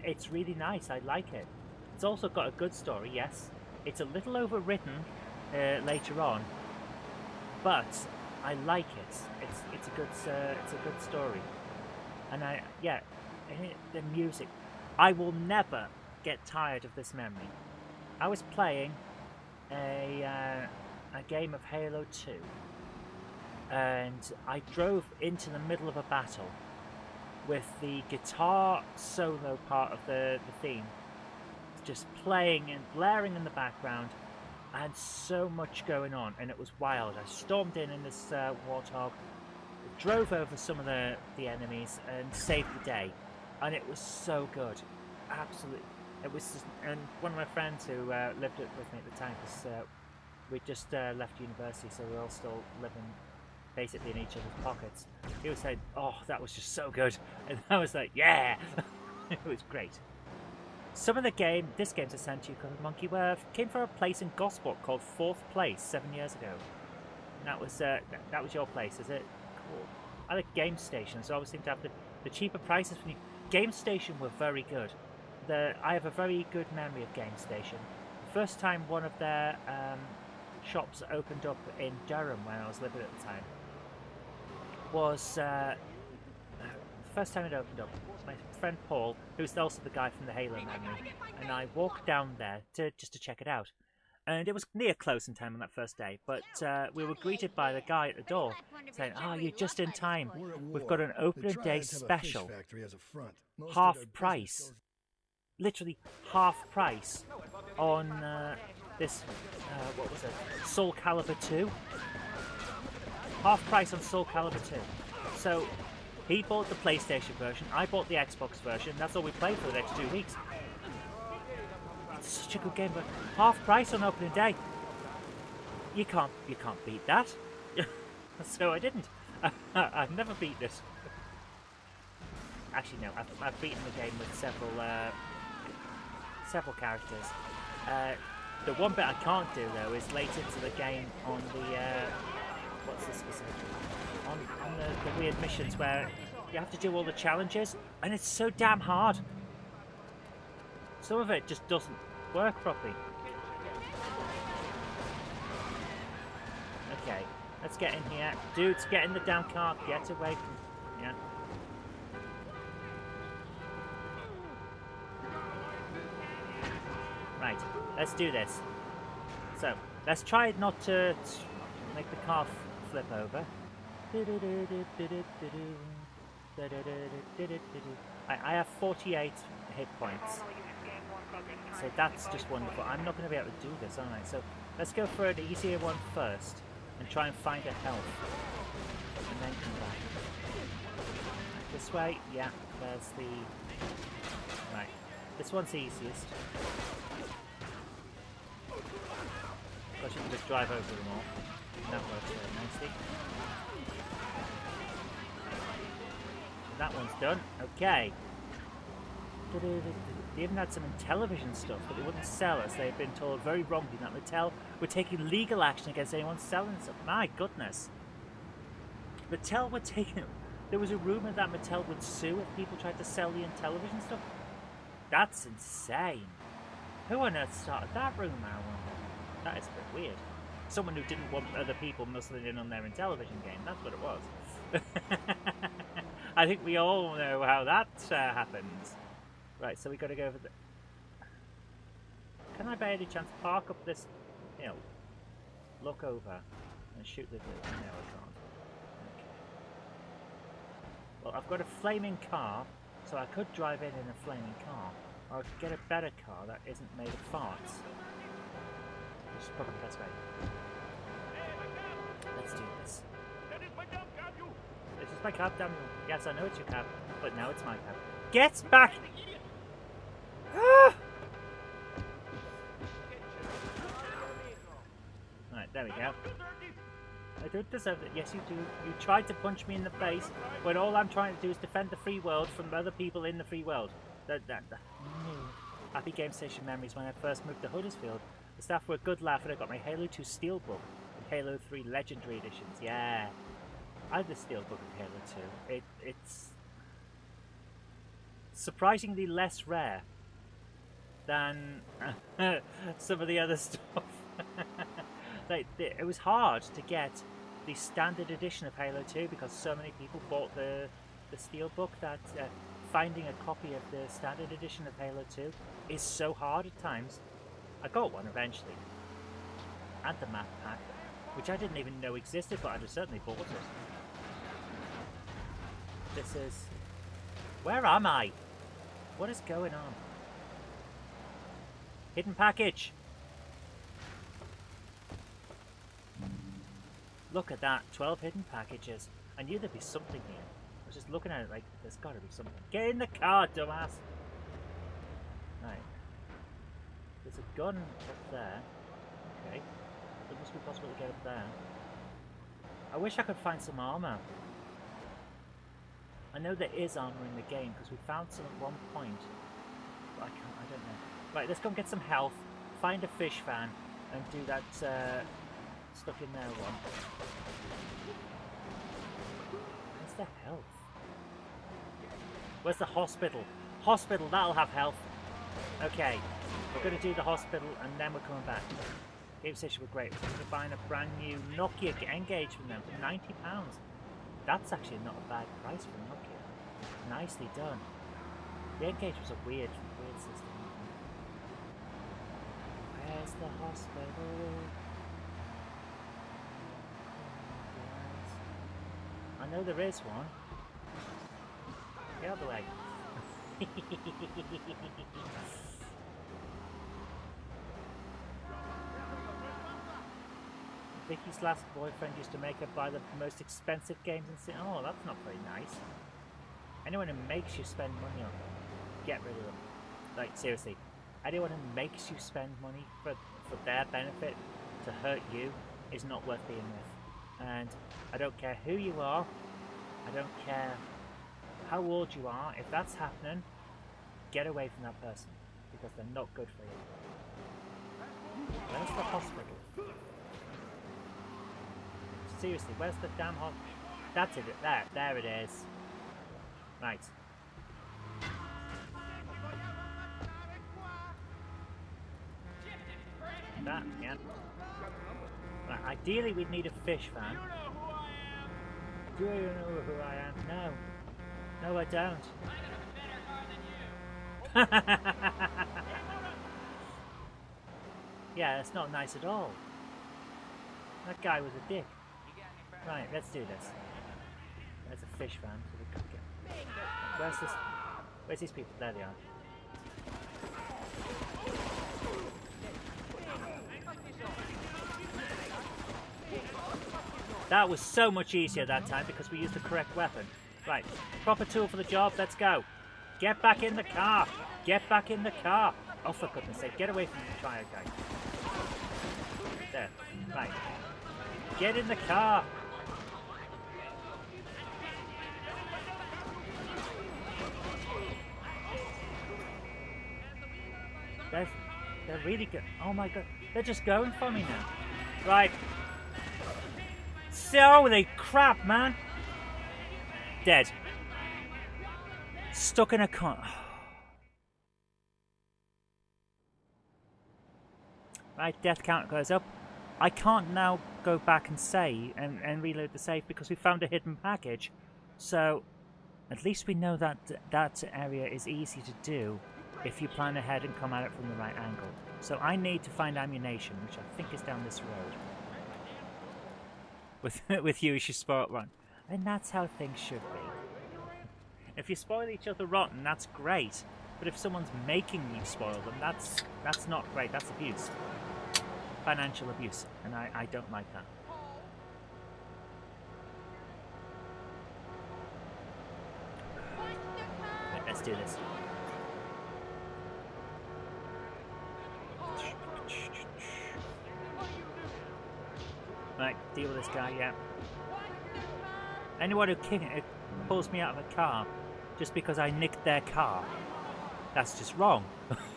it's really nice. I like it. It's also got a good story. Yes, it's a little overwritten later on, but I like it. It's a good story, and the music. I will never get tired of this memory. I was playing a game of Halo 2, and I drove into the middle of a battle with the guitar solo part of the theme just playing and blaring in the background. I had so much going on, and it was wild. I stormed in this Warthog, drove over some of the enemies, and saved the day. And it was so good. Absolutely. It was just, and one of my friends who lived with me at the time, because we just left university, so we were all still living basically in each other's pockets. He was saying, "Oh, that was just so good," and I was like, "Yeah!" It was great. Some of this game's I sent you, Monkey, came from a place in Gosport called Fourth Place 7 years ago. And that was your place, is it? Cool. I like Game Station, so I always seem to have the cheaper prices from you. Game Station were very good. I have a very good memory of Game Station. The first time one of their shops opened up in Durham when I was living at the time was the first time it opened up. My friend Paul, who's also the guy from the Halo memory, and I walked down there just to check it out. And it was near closing time on that first day, but we were greeted by the guy at the door saying, "Oh, you're just in time. We've got an opening day special. Half price. Literally half price on this, what was it? Soul Calibur 2. Half price on Soul Calibur 2. So he bought the PlayStation version, I bought the Xbox version, that's all we played for the next 2 weeks. It's such a good game, but half price on opening day. You can't beat that. So I didn't. I've never beat this. actually no, I've beaten the game with several characters. The one bit I can't do though is late into the game on the what's the specific on the weird missions where you have to do all the challenges, and it's so damn hard. Some of it just doesn't work properly. Okay, let's get in here. Dudes, get in the damn car. Get away from... Yeah. Right, let's do this. So, let's try not to make the car flip over. I have 48 hit points. So that's just wonderful. I'm not going to be able to do this, am I? So let's go for an easier one first and try and find a health. And then come back. This way, yeah, there's the... Right, this one's the easiest. Of course you can just drive over them all. And that works very nicely. That one's done. Okay. They even had some television stuff, but they wouldn't sell us. They had been told very wrongly that Mattel were taking legal action against anyone selling stuff. My goodness. Mattel were taking... There was a rumour that Mattel would sue if people tried to sell the television stuff. That's insane. Who on earth started that rumour, I wonder? That is a bit weird. Someone who didn't want other people muscling in on their television game. That's what it was. I think we all know how that happens. Right, so we got to go over the... Can I by any chance park up this hill, look over, and shoot the... No, I can't. Okay. Well, I've got a flaming car, so I could drive in a flaming car, or I could get a better car that isn't made of farts. Which is probably the best way. Let's do this. This is my cab, damn you. Yes, I know it's your cab, but now it's my cab. Get back! Right, there we go. I don't deserve it. Yes, you do. You tried to punch me in the face when all I'm trying to do is defend the free world from other people in the free world. Happy Game Station memories when I first moved to Huddersfield. The staff were a good laugh and I got my Halo 2 Steelbook and Halo 3 Legendary Editions. Yeah. I have the Steelbook of Halo 2. It's surprisingly less rare than some of the other stuff. It was hard to get the standard edition of Halo 2 because so many people bought the Steelbook that finding a copy of the standard edition of Halo 2 is so hard at times. I got one eventually. And the map pack, which I didn't even know existed, but I'd certainly bought it. This is... Where am I? What is going on? Hidden package! Look at that, 12 hidden packages. I knew there'd be something here. I was just looking at it like, there's gotta be something. Get in the car, dumbass! Right. There's a gun up there. Okay. It must be possible to get up there. I wish I could find some armor. I know there is armor in the game because we found some at one point. But I don't know. Right, let's go and get some health, find a fish fan, and do that stuff in there one. Where's the health? Where's the hospital? Hospital, that'll have health. Okay, we're going to do the hospital and then we're coming back. Game Station were great. We're buying a brand new Nokia Engage from them for £90. That's actually not a bad price for Nokia. Nicely done. The Engage was a weird system. Where's the hospital? I know there is one. Get out of the way. Vicky's last boyfriend used to make her buy the most expensive games and say, oh, that's not very nice. Anyone who makes you spend money on them, get rid of them. Like, seriously. Anyone who makes you spend money for their benefit to hurt you is not worth being with. And I don't care who you are. I don't care how old you are. If that's happening, get away from that person because they're not good for you. Where's the hospital? Seriously, where's the damn hospital? That's it. There it is. Right. That, yeah. Right, ideally we'd need a fish fan. Do you know who I am? No. No, I don't. Yeah, that's not nice at all. That guy was a dick. Right, let's do this. There's a fish van, so we could get... Where's this? Where's these people? There they are. That was so much easier that time because we used the correct weapon. Right, proper tool for the job, let's go. Get back in the car. Get back in the car. Oh, for goodness sake, get away from the triad guy. There, right. Get in the car. They're really good. Oh my god, they're just going for me now. Right. So, holy crap, man. Dead. Stuck in a con. Right, death count goes up. I can't now go back and save and reload the save because we found a hidden package. So, at least we know that that area is easy to do if you plan ahead and come at it from the right angle. So I need to find ammunition, which I think is down this road. With you, you should spoil it rotten. And that's how things should be. If you spoil each other rotten, that's great. But if someone's making you spoil them, that's not great. That's abuse. Financial abuse. And I don't like that. Right, let's do this. Right, deal with this guy, yeah. Anyone who pulls me out of a car just because I nicked their car, that's just wrong.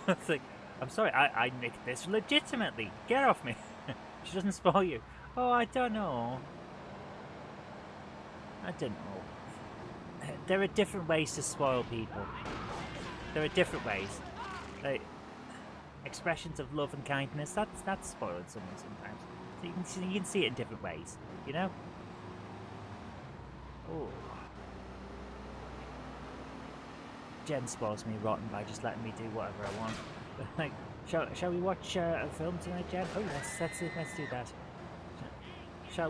It's like, I'm sorry, I nicked this legitimately. Get off me. She doesn't spoil you. Oh, I don't know. I don't know. There are different ways to spoil people. There are different ways. Like, expressions of love and kindness, that's spoiling someone sometimes. So you can see it in different ways, you know? Oh. Jen spoils me rotten by just letting me do whatever I want. Like, shall we watch a film tonight, Jen? Oh yes, let's do that. Shall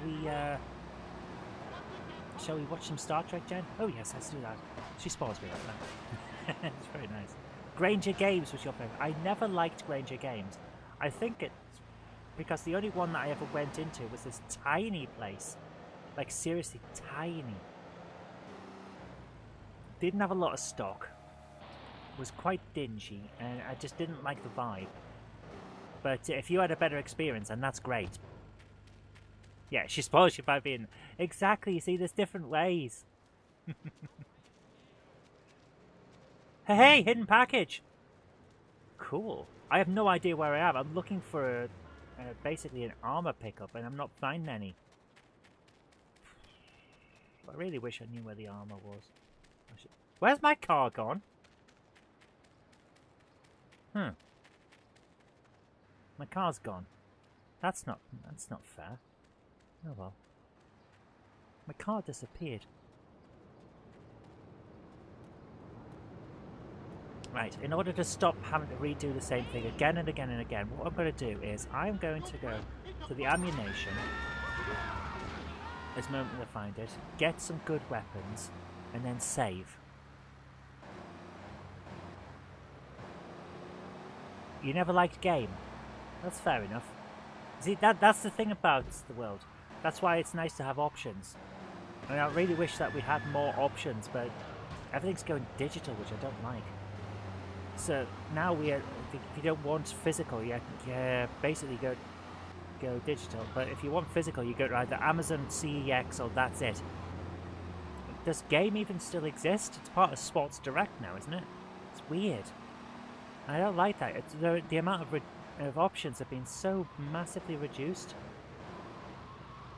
we watch some Star Trek, Jen? Oh yes, let's do that. She spoils me like that. It's very nice. Granger Games was your favourite. I never liked Granger Games. I think it's because the only one that I ever went into was this tiny place. Like, seriously, tiny. Didn't have a lot of stock. Was quite dingy, and I just didn't like the vibe. But if you had a better experience, then that's great. Yeah, she spoils you by being... Exactly, you see, there's different ways. Hey, hidden package! Cool. I have no idea where I am. I'm looking for basically an armor pickup, and I'm not finding any. I really wish I knew where the armor was. Where's my car gone? My car's gone. That's not fair. Oh well. My car disappeared. Right, in order to stop having to redo the same thing again and again and again, what I'm going to do is I'm going to go to the ammunition this moment I find it, get some good weapons, and then save. You never liked game. That's fair enough. See, that's the thing about the world. That's why it's nice to have options. I mean, I really wish that we had more options, but everything's going digital, which I don't like. So now if you don't want physical, you basically go digital. But if you want physical, you go to either Amazon CEX or that's it. does game even still exist? It's part of Sports Direct now, isn't it? It's weird. I don't like that. It's, the amount of options have been so massively reduced.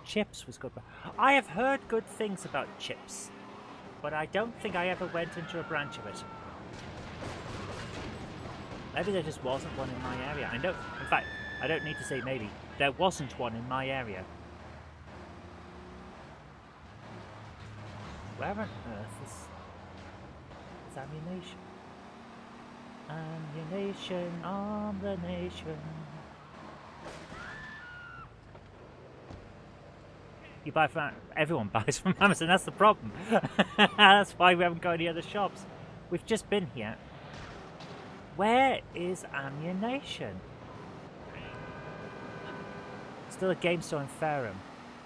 Chips was good, but I have heard good things about Chips, but I don't think I ever went into a branch of it. Maybe there just wasn't one in my area. I know, in fact, I don't need to say maybe. There wasn't one in my area. Where on earth is ammunition? Ammunition on the nation. You buy from... Everyone buys from Amazon, that's the problem. That's why we haven't got any other shops. We've just been here. Where is ammunition? Still a game store in Fareham,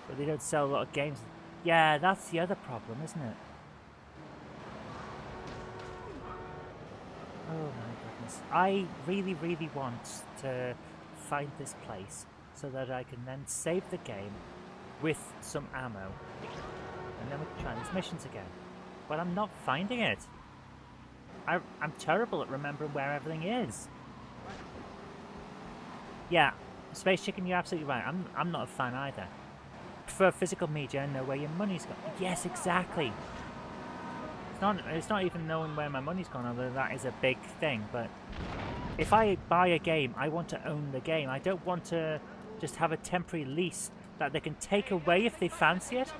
but they don't sell a lot of games. Yeah, that's the other problem, isn't it? Oh my goodness. I really, really want to find this place so that I can then save the game with some ammo, and then we can try these missions again. But I'm not finding it. I'm terrible at remembering where everything is. Yeah, Space Chicken, you're absolutely right. I'm not a fan either. Prefer physical media and know where your money's gone. Yes, exactly. It's not even knowing where my money's gone, although that is a big thing. But if I buy a game, I want to own the game. I don't want to just have a temporary lease that they can take away if they fancy it.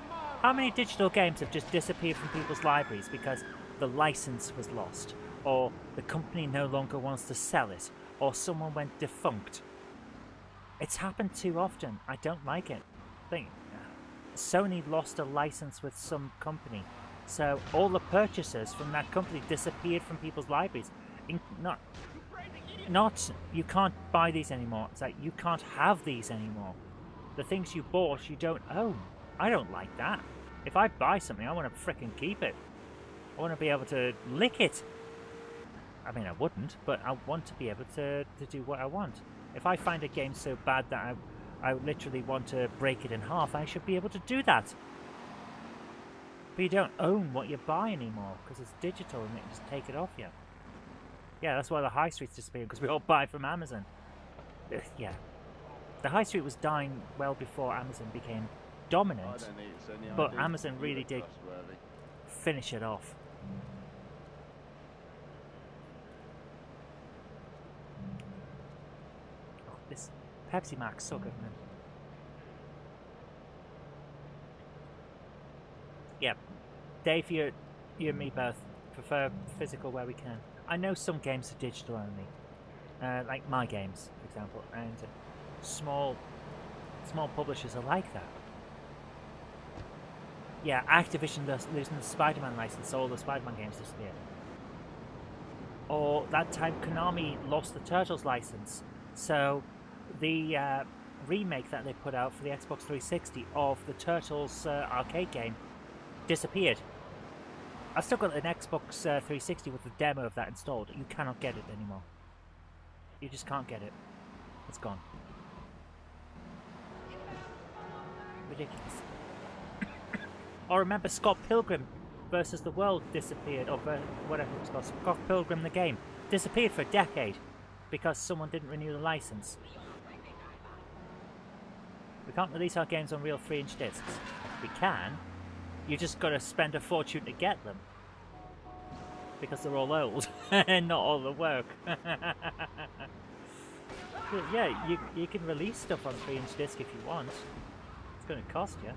How many digital games have just disappeared from people's libraries because the license was lost, or the company no longer wants to sell it, or someone went defunct? It's happened too often. I don't like it. Sony lost a license with some company, so all the purchases from that company disappeared from people's libraries. Not you can't buy these anymore. It's like you can't have these anymore. The things you bought, you don't own. I don't like that. If I buy something, I want to frickin' keep it. I want to be able to lick it. I mean, I wouldn't, but I want to be able to do what I want. If I find a game so bad that I literally want to break it in half, I should be able to do that. But you don't own what you buy anymore, because it's digital and they can just take it off you. Yeah, that's why the high street's disappearing, because we all buy from Amazon. Yeah. The high street was dying well before Amazon became dominant, but Amazon really did finish it off. Oh, this Pepsi Max so good, man. Yeah, Dave, you and me both prefer physical where we can. I know some games are digital only, like my games, for example, and small publishers are like that. Yeah, Activision losing the Spider-Man license, so all the Spider-Man games disappeared. Or that time Konami lost the Turtles license, so the remake that they put out for the Xbox 360 of the Turtles arcade game disappeared. I've still got an Xbox 360 with the demo of that installed. You cannot get it anymore. You just can't get it. It's gone. Ridiculous. Or remember Scott Pilgrim versus the World disappeared, or whatever it was called. Scott Pilgrim the game disappeared for a decade because someone didn't renew the license. We can't release our games on real 3-inch discs. We can. You just got to spend a fortune to get them because they're all old and not all the work. Yeah, you can release stuff on 3-inch disc if you want. It's going to cost you a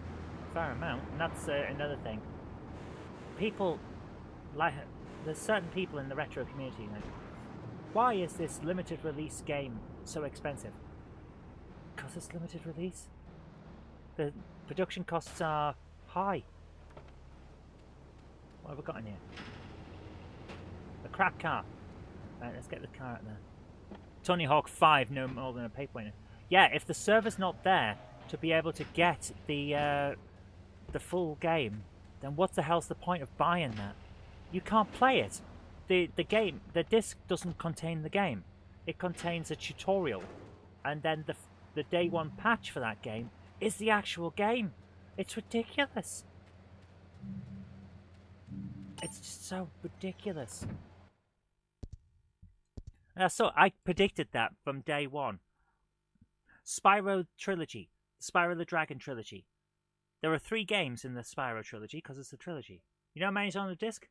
fair amount, and that's another thing. People like, there's certain people in the retro community like, why is this limited release game so expensive? Because it's limited release. The production costs are high. What have we got in here? The crap car. Right, let's get the car out there. Tony Hawk 5, no more than a pay pointer. Yeah, if the server's not there to be able to get the full game, then what the hell's the point of buying that? You can't play it. The disc doesn't contain the game. It contains a tutorial, and then the day one patch for that game is the actual game. It's ridiculous. It's just so ridiculous. So I predicted that from day one. Spyro trilogy, Spyro the Dragon trilogy. There are 3 games in the Spyro trilogy because it's a trilogy. You know how many's on the disc?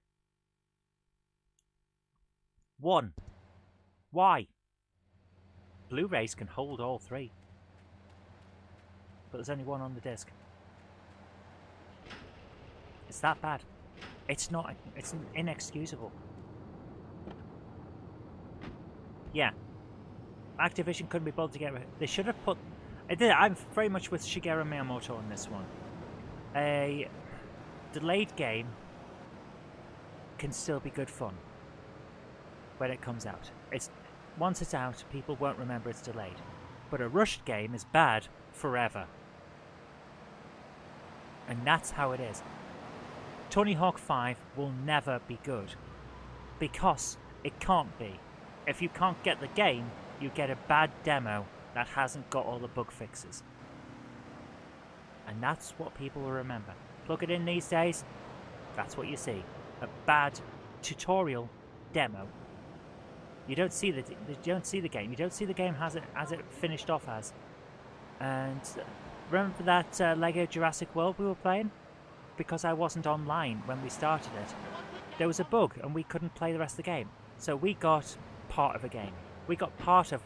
1. Why? Blu-rays can hold all 3. But there's only 1 on the disc. It's that bad. It's not. It's inexcusable. Yeah. Activision couldn't be bothered to get rid. They should have put. I'm very much with Shigeru Miyamoto on this one. A delayed game can still be good fun when it comes out. Once it's out, people won't remember it's delayed. But a rushed game is bad forever. And that's how it is. Tony Hawk 5 will never be good. Because it can't be. If you can't get the game, you get a bad demo that hasn't got all the bug fixes. And that's what people will remember. Plug it in these days, that's what you see. A bad tutorial demo. You don't see the game. You don't see the game as it finished off as. And remember that Lego Jurassic World we were playing? Because I wasn't online when we started it. There was a bug and we couldn't play the rest of the game. So we got part of a game. We got part of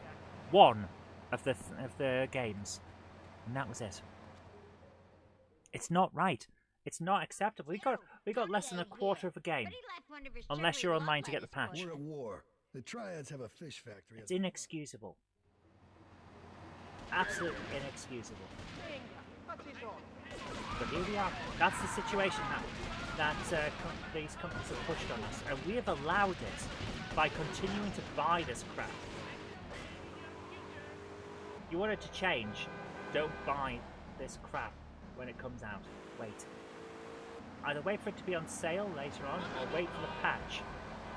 one of the games. And that was it. It's not right. It's not acceptable. We got less than a quarter of a game. Unless you're online to get the patch. We're at war. The Triads have a fish factory. It's inexcusable. Absolutely inexcusable. But here we are. That's the situation that these companies have pushed on us. And we have allowed it by continuing to buy this crap. You want it to change, don't buy this crap when it comes out. Wait. Either wait for it to be on sale later on, or wait for the patch.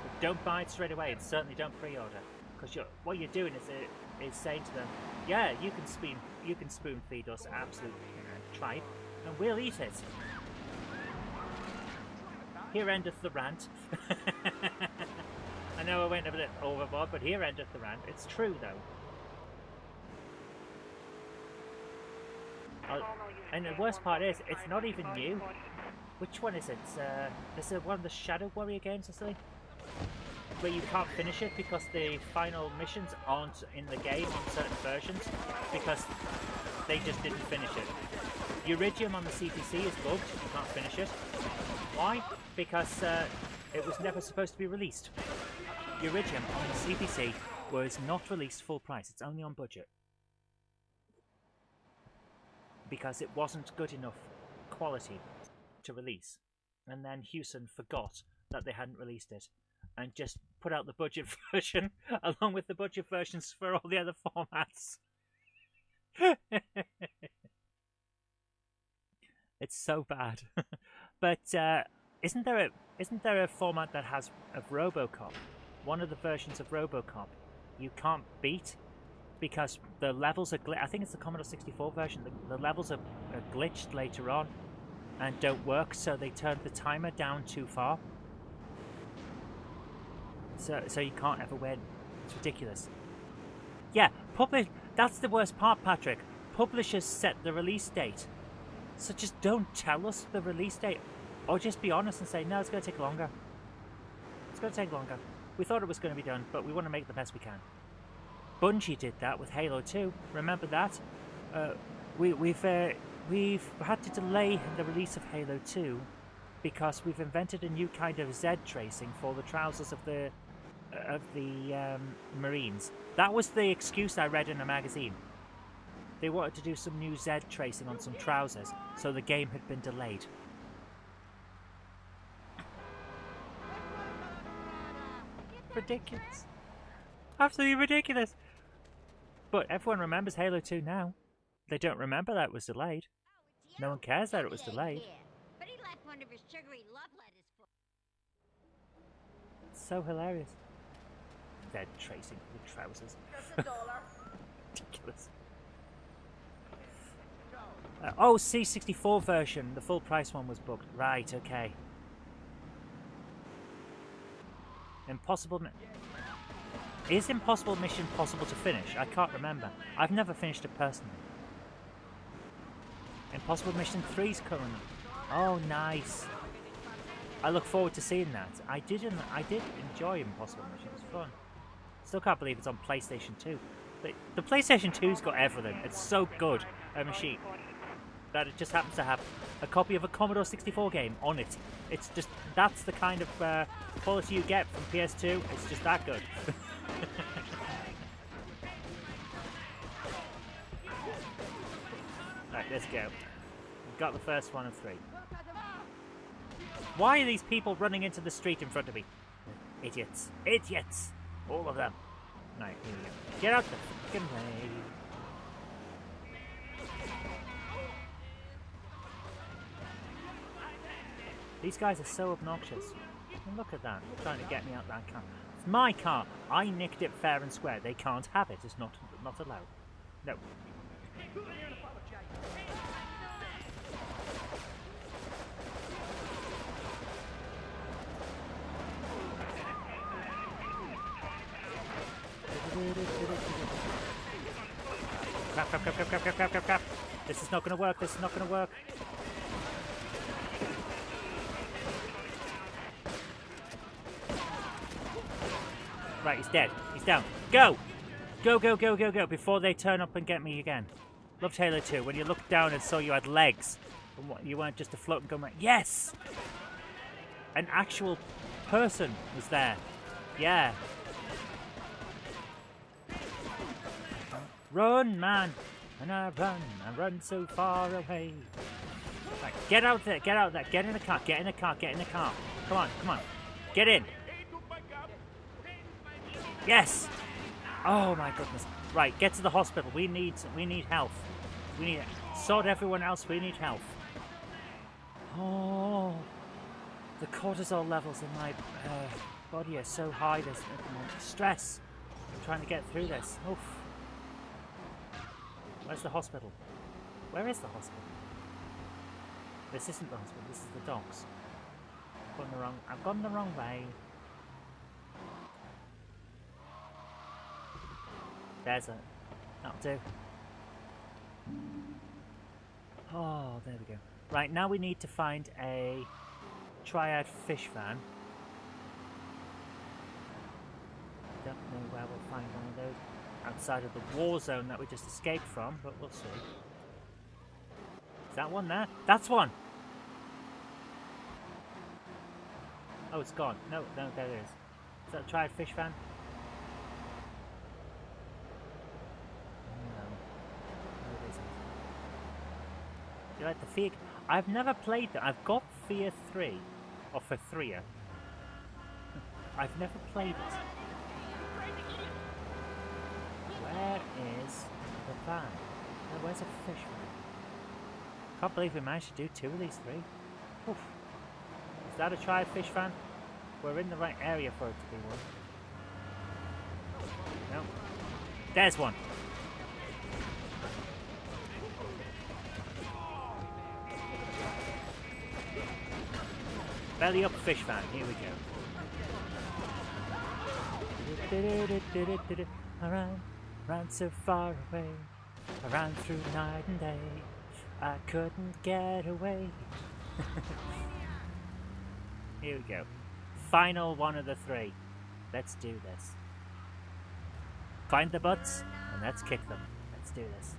But don't buy it straight away, and certainly don't pre-order. Because what you're doing is saying to them, yeah, you can spoon feed us absolute tripe, and we'll eat it. Here endeth the rant. I know I went a bit overboard, but here endeth the rant. It's true, though. And the worst part is, it's not even new. Which one is it? Is it one of the Shadow Warrior games or something? Where you can't finish it because the final missions aren't in the game on certain versions because they just didn't finish it. Uridium on the CPC is bugged, you can't finish it. Why? Because it was never supposed to be released. Uridium on the CPC was not released full price, it's only on budget. Because it wasn't good enough quality to release. And then Hewson forgot that they hadn't released it and just put out the budget version along with the budget versions for all the other formats. It's so bad. But isn't there a format that has of RoboCop? One of the versions of RoboCop you can't beat because the levels are I think it's the Commodore 64 version. The levels are glitched later on and don't work, so they turned the timer down too far. So you can't ever win. It's ridiculous. Yeah, that's the worst part, Patrick. Publishers set the release date. So just don't tell us the release date. Or just be honest and say, no, it's going to take longer. It's going to take longer. We thought it was going to be done, but we want to make the best we can. Bungie did that with Halo 2. Remember that? We've had to delay the release of Halo 2 because we've invented a new kind of Z tracing for the trousers of the Marines. That was the excuse I read in a magazine. They wanted to do some new Z tracing on some trousers, so the game had been delayed. Ridiculous. Absolutely ridiculous. But everyone remembers Halo 2 now. They don't remember that it was delayed. No one cares that it was delayed. But he left one of his sugary love letters for. It's so hilarious. Z tracing for the trousers. Ridiculous. C64 version, the full price one was booked. Right, okay. Impossible. Is Impossible Mission possible to finish? I can't remember. I've never finished it personally. Impossible Mission 3's coming. Oh, nice. I look forward to seeing that. I did enjoy Impossible Mission. It was fun. Still can't believe it's on PlayStation 2. The PlayStation 2's got everything. It's so good, a machine, that it just happens to have a copy of a Commodore 64 game on it. It's just, that's the kind of quality you get from PS2. It's just that good. Right, let's go. We've got the first one of 3. Why are these people running into the street in front of me? Idiots. Idiots! All of them. Right, here we go. Get out the fucking way. These guys are so obnoxious. And look at that, trying to get me out that car. It's my car. I nicked it fair and square. They can't have it. It's not allowed. No. Crap. This is not going to work. This is not going to work. Right, he's dead. He's down. Go! Go, before they turn up and get me again. Loved Halo 2, when you looked down and saw you had legs. And you weren't just a floating gun. Yes! An actual person was there. Yeah. Run, man! And I run so far away. Right, get out there, get in the car, get in the car. Come on, get in. Yes! Oh my goodness. Right, get to the hospital. We need health. We need sort everyone else. We need health. Oh, the cortisol levels in my body are so high. There's stress. I'm trying to get through this. Oof. Where's the hospital? Where is the hospital? This isn't the hospital. This is the docks. I've gone the wrong way. There's a... That'll do. Oh, there we go. Right, now we need to find a triad fish van. Don't know where we'll find one of those outside of the war zone that we just escaped from, but we'll see. Is that one there? That's one! Oh, it's gone. No, there it is. Is that a triad fish van? You like the Fear? I've never played that. I've got Fear 3. Or for 3. I've never played it. Where is the van? Oh, where's a fish van? Can't believe we managed to do 2 of these 3. Oof. Is that a triad fish van? We're in the right area for it to be one. No. There's one. Belly up fish van, here we go. I ran so far away. I ran through night and day. I couldn't get away. Here we go. Final one of the 3. Let's do this. Find the butts and let's kick them. Let's do this.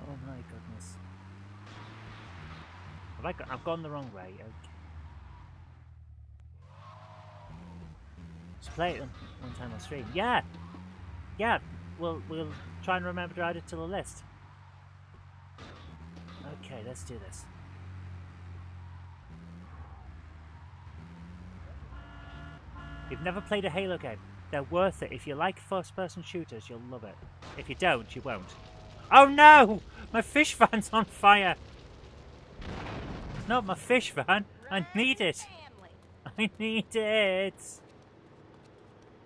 Oh my goodness. I've gone the wrong way. Okay. Let's play it one time on stream. Yeah! Yeah! We'll try and remember to add it to the list. Okay, let's do this. If you've never played a Halo game, they're worth it. If you like first-person shooters, you'll love it. If you don't, you won't. Oh no! My fish van's on fire! Not my fish van. I need it. I need it.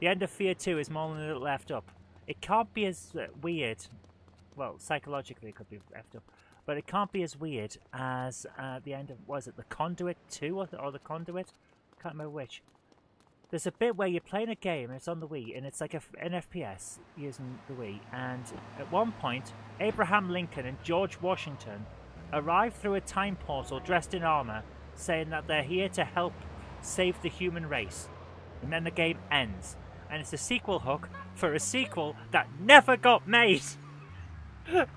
The end of Fear 2 is more than a little effed up. It can't be as weird. Well, psychologically it could be effed up. but it can't be as weird as the end of, was it the Conduit 2 or the Conduit? Can't remember which. There's a bit where you're playing a game, and it's on the Wii, and it's like an FPS using the Wii, and at one point, Abraham Lincoln and George Washington arrive through a time portal dressed in armor, saying that they're here to help save the human race. And then the game ends, and it's a sequel hook for a sequel that never got made.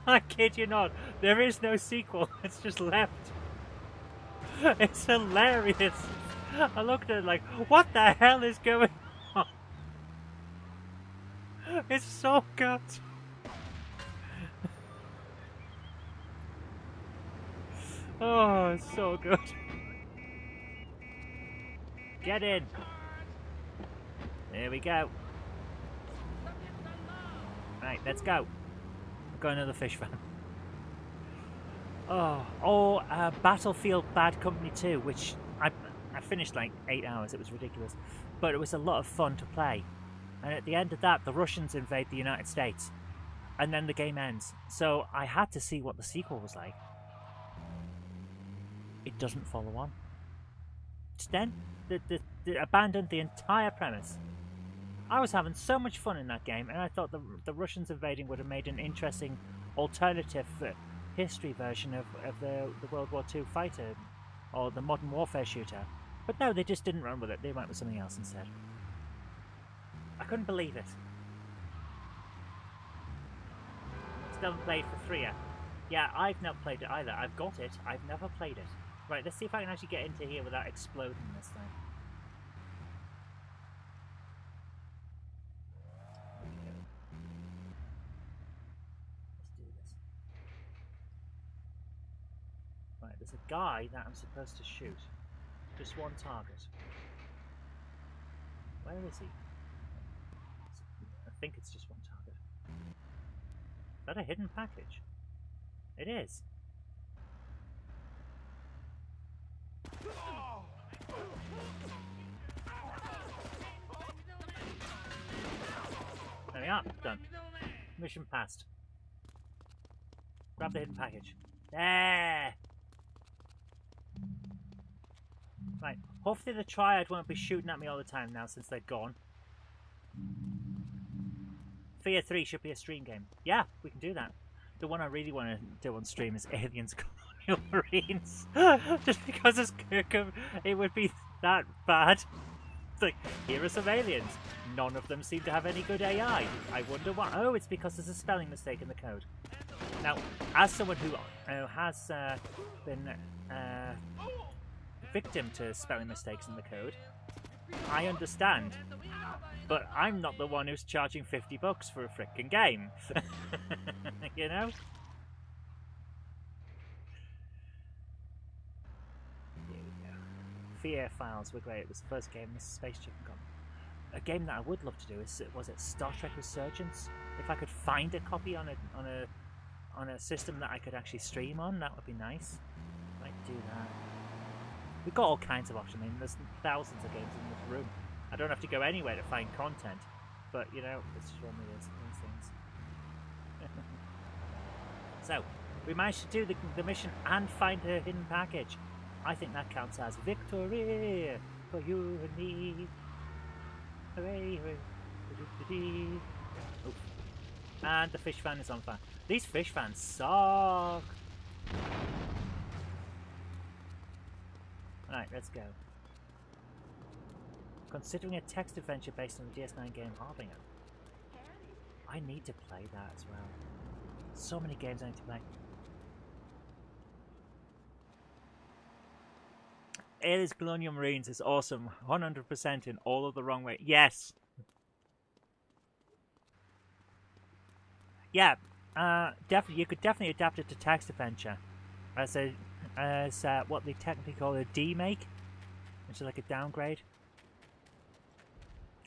I kid you not, there is no sequel, it's just left. It's hilarious. I looked at it like, what the hell is going on? It's so good. Oh, it's so good. Get in. There we go. Right, let's go. We've got another fish fan. Battlefield Bad Company 2, which I finished like 8 hours. It was ridiculous. But it was a lot of fun to play. And at the end of that, the Russians invade the United States. And then the game ends. So I had to see what the sequel was like. It doesn't follow on. Just then, they abandoned the entire premise. I was having so much fun in that game, and I thought the Russians invading would have made an interesting alternative history version of the World War II fighter, or the Modern Warfare shooter. But no, they just didn't run with it. They went with something else instead. I couldn't believe it. Still haven't played for 3 yet. Yeah, I've not played it either. I've got it. I've never played it. Right, let's see if I can actually get into here without exploding this thing. Let's do this. Right, there's a guy that I'm supposed to shoot. Just one target. Where is he? I think it's just one target. Is that a hidden package? It is. There we are. Done. Mission passed. Grab the hidden package. There! Right. Hopefully the Triad won't be shooting at me all the time now since they're gone. Fear 3 should be a stream game. Yeah, we can do that. The one I really want to do on stream is Aliens Colonial Marines. Just because it would be that bad. It's like, here are some aliens. None of them seem to have any good AI. I wonder why. Oh, it's because there's a spelling mistake in the code. Now, as someone who has been victim to spelling mistakes in the code, I understand. But I'm not the one who's charging $50 for a frickin' game. You know? Here we go. Fear Files were great. It was the first game Mrs. Space Chicken got. A game that I would love to do is, was it Star Trek Resurgence? If I could find a copy on a system that I could actually stream on, that would be nice. Might do that. We've got all kinds of options. I mean, there's thousands of games in this room. I don't have to go anywhere to find content, but you know, it's just one of these things. So, we managed to do the mission and find a hidden package. I think that counts as victory for you and me. Hooray, hooray. Oof. And the fish fan is on fire. These fish fans suck. Alright, let's go. Considering a text adventure based on the DS9 game Harbinger. I need to play that as well. So many games I need to play. Aliens Colonial Marines is awesome. 100% in all of the wrong way. Yes! Yeah, definitely. You could definitely adapt it to text adventure. As what they technically call a demake. Which is like a downgrade.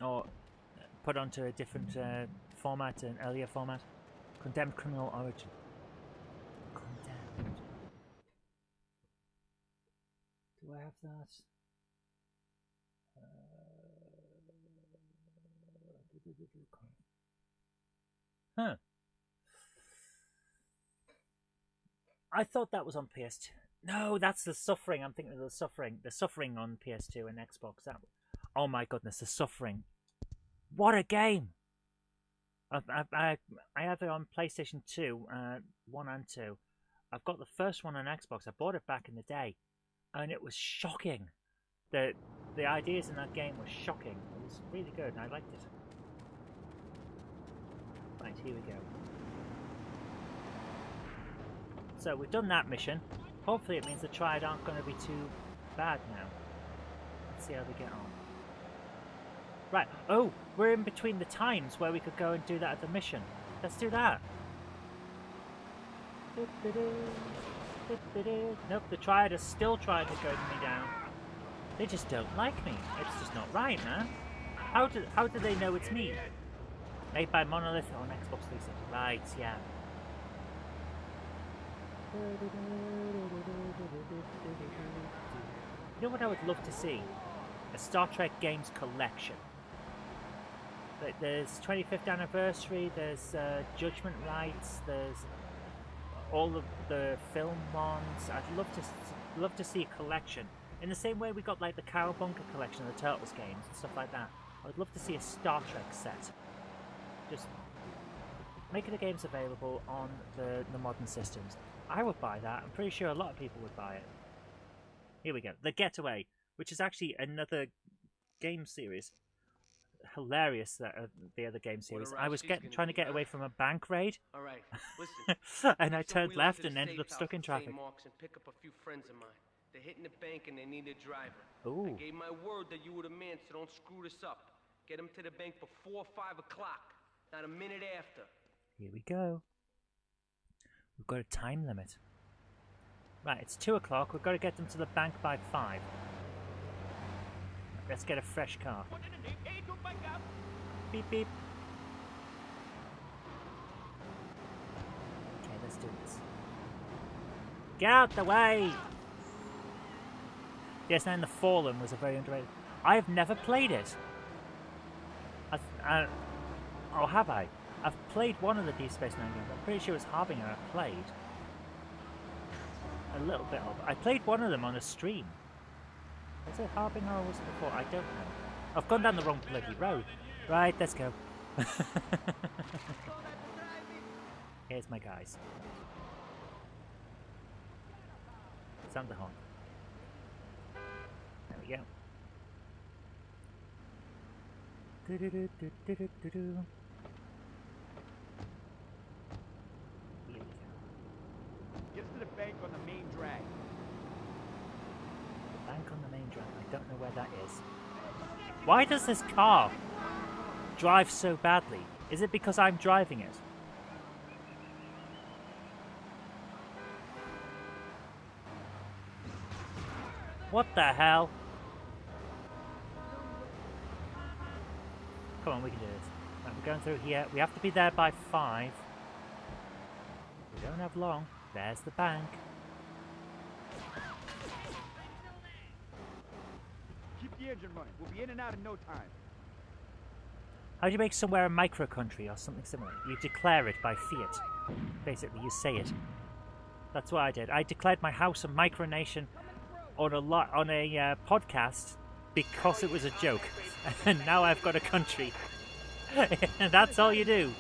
Or put onto a different format, an earlier format. Condemned Criminal Origin. Condemned. Do I have that? Huh. I thought that was on PS2. No, that's The Suffering. I'm thinking of The Suffering. The Suffering on PS2 and Xbox. Oh my goodness, The Suffering. What a game! I have it on PlayStation 2, 1 and 2. I've got the first one on Xbox. I bought it back in the day, and it was shocking. The ideas in that game were shocking. It was really good, and I liked it. Right, here we go. So we've done that mission. Hopefully it means the Triad aren't going to be too bad now. Let's see how they get on. Right. Oh, we're in between the times where we could go and do that at the mission. Let's do that. Nope, the Triad is still trying to go me down. They just don't like me. It's just not right, man. How do they know it's me? Made by Monolith on Xbox 360. Right, yeah. You know what I would love to see? A Star Trek games collection. There's 25th anniversary, there's Judgment Rights, there's all of the film ones. I'd love to see a collection. In the same way we got like the Cowabunga collection of the Turtles games and stuff like that. I would love to see a Star Trek set. Just making the games available on the modern systems. I would buy that. I'm pretty sure a lot of people would buy it. Here we go. The Getaway, which is actually another game series. Hilarious, the other game series. I was trying to get away from a bank raid. All right, listen. And I turned left and ended up stuck in traffic. And pick up a few friends of mine. They're hitting the bank and they need a driver. Ooh. I gave my word that you were the man, so don't screw this up. Get them to the bank before 5 o'clock, not a minute after. Here we go. We've got a time limit. Right, it's 2 o'clock. We've got to get them to the bank by 5. Let's get a fresh car. Beep, beep. Okay, let's do this. Get out the way! Yes, and The Fallen was a very underrated... I have never played it. Oh, have I? I've played one of the Deep Space Nine games. I'm pretty sure it was Harbinger I played. A little bit of... I played one of them on a stream. Was it Harbinger or was it before? I don't know. I've gone down the wrong bloody road. Right, let's go. Here's my guys. Sound the horn. There we go. Do-do-do-do-do-do-do. Here we go. Get us to the bank on the main drag. The bank on the main drag. I don't know where that is. Why does this car drive so badly? Is it because I'm driving it? What the hell? Come on, we can do this. Right, we're going through here. We have to be there by 5. We don't have long. There's the bank. Keep the engine running. We'll be in and out in no time. How do you make somewhere a micro-country or something similar? You declare it by fiat. Basically, you say it. That's what I did. I declared my house a micronation on a podcast because it was a joke. And now I've got a country. And that's all you do.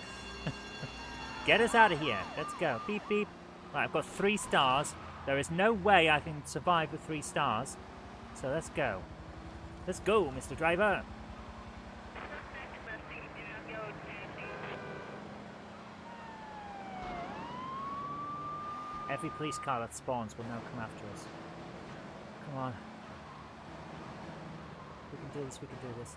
Get us out of here. Let's go. Beep, beep. Right, I've got 3 stars. There is no way I can survive with 3 stars. So let's go. Let's go, Mr. Driver. Every police car that spawns will now come after us. Come on. We can do this, we can do this.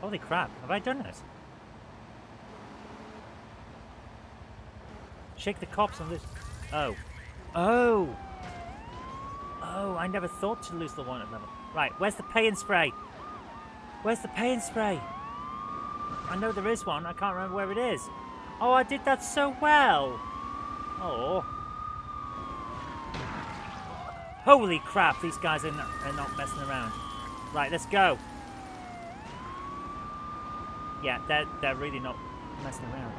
Holy crap, have I done it? Shake the cops on this. Oh. Oh! Oh, I never thought to lose the wanted level. Right, where's the pay and spray? Where's the pay and spray? I know there is one, I can't remember where it is. Oh, I did that so well! Oh. Holy crap, these guys are not messing around. Right, let's go. Yeah, they're really not messing around.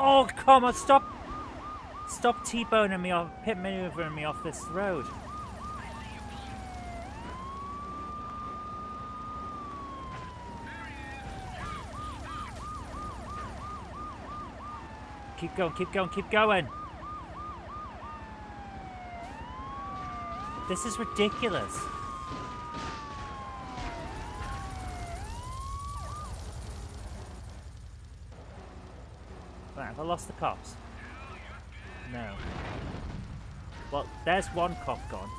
Oh, come on, stop T-boning me off, pit maneuvering me off this road. Keep going, keep going, keep going. This is ridiculous. Right, have I lost the cops? No. Well, there's one cop gone.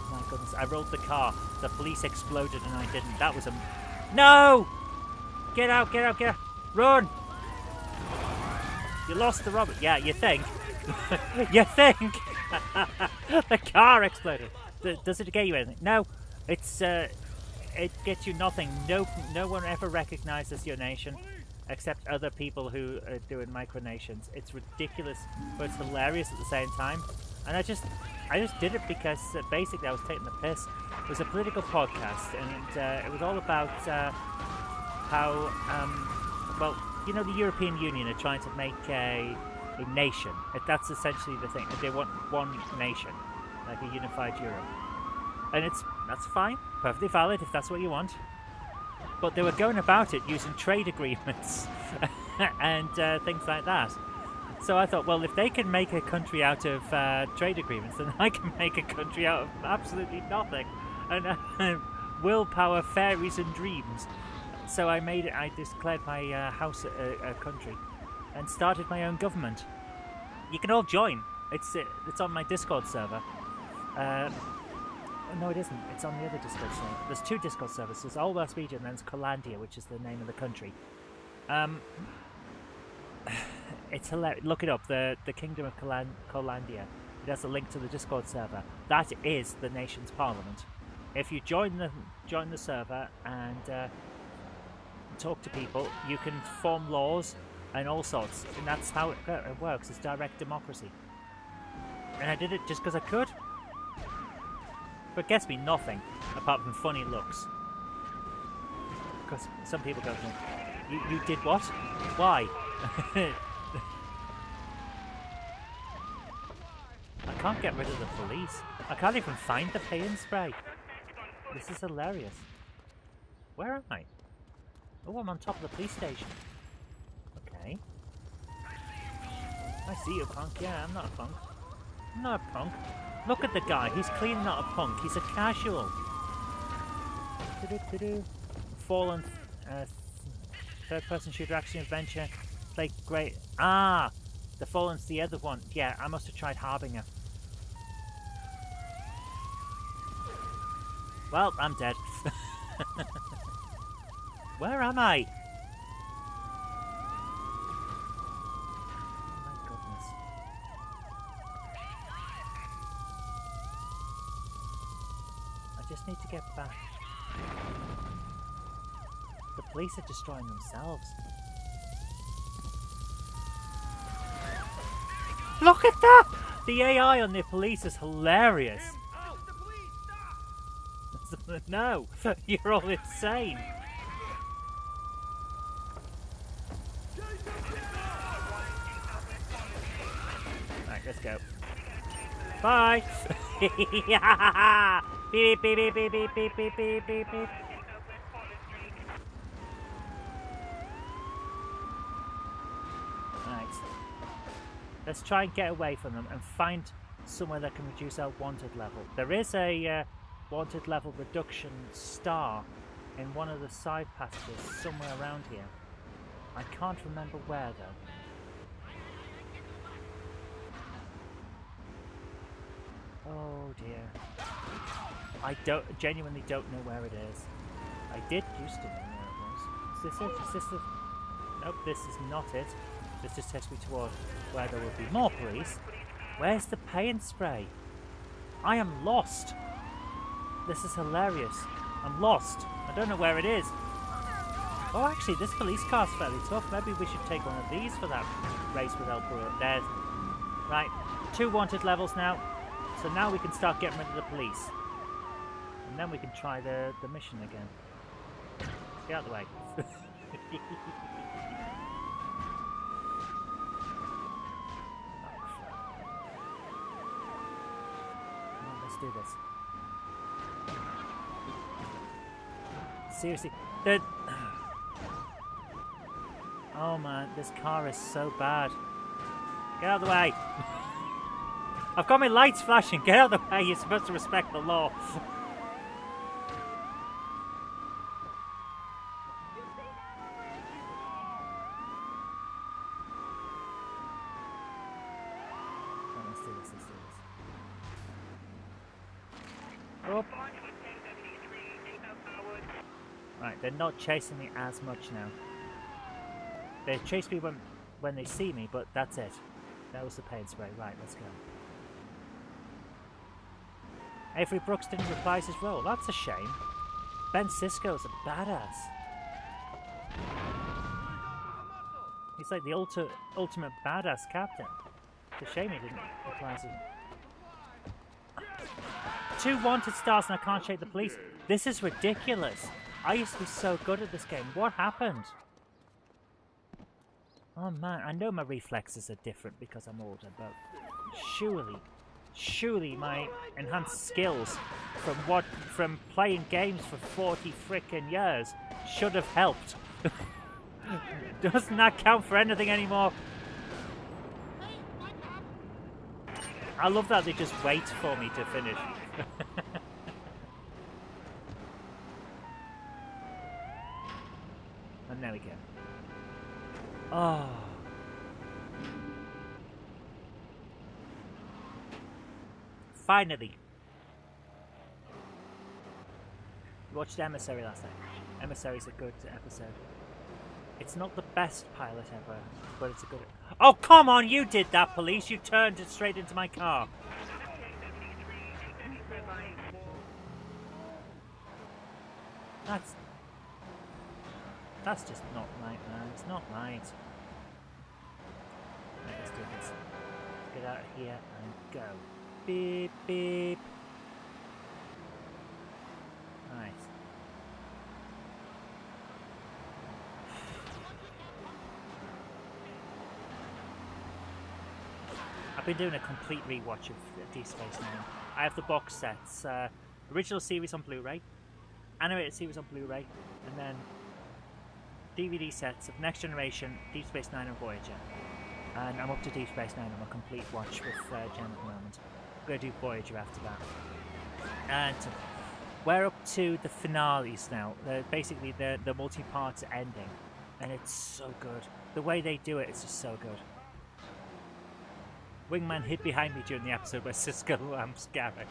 My goodness, I rolled the car. The police exploded and I didn't. That was a... No! Get out, get out, get out. Run! You lost the robber. Yeah, you think. You think. The car exploded. Does it get you anything? No. It's, it gets you nothing. No one ever recognizes your nation. Except other people who are doing micronations. It's ridiculous, but it's hilarious at the same time. And I just did it because basically I was taking the piss. It was a political podcast, and it was all about how, well, you know, the European Union are trying to make a nation. That's essentially the thing. They want one nation, like a unified Europe. And that's fine, perfectly valid if that's what you want. But they were going about it using trade agreements and things like that. So I thought, well, if they can make a country out of trade agreements, then I can make a country out of absolutely nothing. And willpower, fairies and dreams. So I declared my house a country and started my own government. You can all join. It's on my Discord server. No, it isn't. It's on the other Discord server. There's two Discord servers. There's Old West Media and then there's Colandia, which is the name of the country. It's hilarious. Look it up. The Kingdom of Colandia. It has a link to the Discord server. That is the nation's parliament. If you join the server and talk to people, you can form laws and all sorts. And that's how it works. It's direct democracy. And I did it just because I could. But gets me nothing, apart from funny looks. Because some people go, you did what? Why? I can't get rid of the police. I can't even find the pay and spray. This is hilarious. Where am I? Oh, I'm on top of the police station. Okay. I see you, punk. Yeah, I'm not a punk. I'm not a punk. Look at the guy. He's clearly not a punk. He's a casual. Fallen third-person shooter action adventure. Play great. Ah, the Fallen's the other one. Yeah, I must have tried Harbinger. Well, I'm dead. Where am I? My goodness. I just need to get back. The police are destroying themselves. Look at that! The AI on the police is hilarious. No, you're all insane. Right, let's go. Bye. Beep beep beep beep beep beep beep beep beep beep beep. Right. Let's try and get away from them and find somewhere that can reduce our wanted level. There is a wanted level reduction star in one of the side passages somewhere around here. I can't remember where though. Oh dear. I genuinely don't know where it is. I did used to know where it was. Is this it? Is this the... Nope, this is not it. This just takes me toward where there will be more police. Where's the paint spray? I am lost. This is hilarious. I'm lost. I don't know where it is. Oh, actually, this police car's fairly tough. Maybe we should take one of these for that race with El Burro. There's... Right, 2 wanted levels now. So now we can start getting rid of the police. And then we can try the mission again. Get out of the way. do this. Seriously, oh man, this car is so bad. Get out of the way. I've got my lights flashing. Get out of the way. You're supposed to respect the law. Let's do this. Oh. Right, they're not chasing me as much now. They chase me when they see me, but that's it. That was the paint spray. Right, let's go. Avery Brooks didn't reprise his role. That's a shame. Ben Sisko's a badass. He's like the ultimate badass captain. It's a shame he didn't reprise it. 2 wanted stars and I can't shake the police. This is ridiculous. I used to be so good at this game. What happened? Oh man, I know my reflexes are different because I'm older, but surely my enhanced skills from playing games for 40 frickin' years should have helped. Doesn't that count for anything anymore? I love that they just wait for me to finish. And there we go. Oh. Finally. We watched Emissary last night. Emissary's a good episode. It's not the best pilot ever, but it's a good... Oh, come on! You did that, police! You turned it straight into my car. That's just not right, man. It's not right. Right, let's do this. Let's get out of here and go. Beep, beep. Right. I've been doing a complete rewatch of Deep Space Nine. I have the box sets. Original series on Blu-ray, animated series on Blu-ray, and then DVD sets of Next Generation, Deep Space Nine and Voyager. And I'm up to Deep Space Nine on a complete watch with Jen at the moment. I'm going to do Voyager after that. And we're up to the finales now. Basically, the multi-part ending. And it's so good. The way they do it is just so good. Wingman hid behind me during the episode where Sisko lamps Garrick.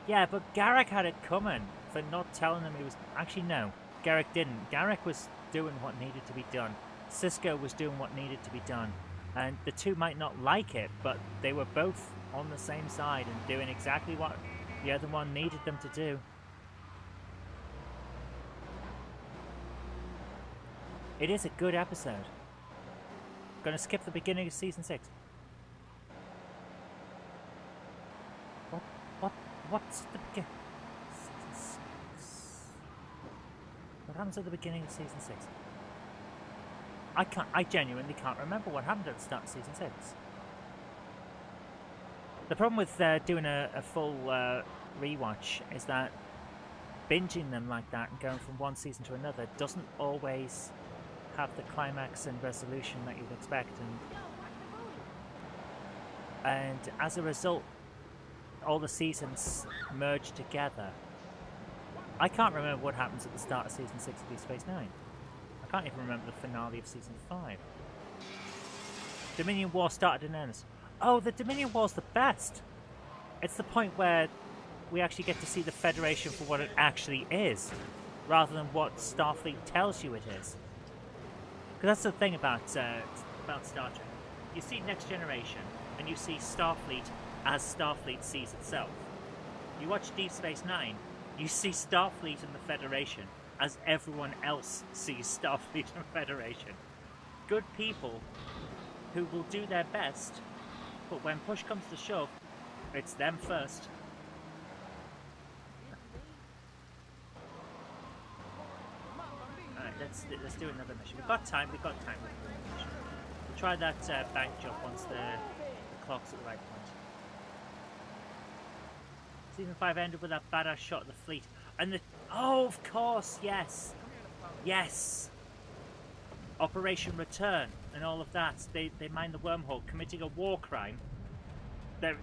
Yeah, but Garrick had it coming for not telling him he was... Actually, no. Garrick didn't. Garrick was doing what needed to be done. Sisko was doing what needed to be done. And the two might not like it, but they were both on the same side and doing exactly what the other one needed them to do. It is a good episode. I'm going to skip the beginning of Season 6. What's the beginning? Season 6. What happens at the beginning of Season 6? I genuinely can't remember what happened at the start of Season 6. The problem with doing a full rewatch is that binging them like that and going from one season to another doesn't always have the climax and resolution that you'd expect, and as a result all the seasons merge together. I can't remember what happens at the start of Season 6 of Deep Space Nine. I can't even remember the finale of Season 5. Dominion War started in earnest. Oh, the Dominion War's the best! It's the point where we actually get to see the Federation for what it actually is, rather than what Starfleet tells you it is. Because that's the thing about Star Trek. You see Next Generation, and you see Starfleet as Starfleet sees itself. You watch Deep Space Nine, you see Starfleet and the Federation as everyone else sees Starfleet and Federation. Good people who will do their best, but when push comes to shove, it's them first. Alright, let's do another mission. We've got time with the mission. We'll try that bank jump once the clock's at the right point. Season 5 ended with that badass shot of the fleet. And the... Oh, of course, yes. Yes. Operation Return and all of that. They mine the wormhole, committing a war crime. There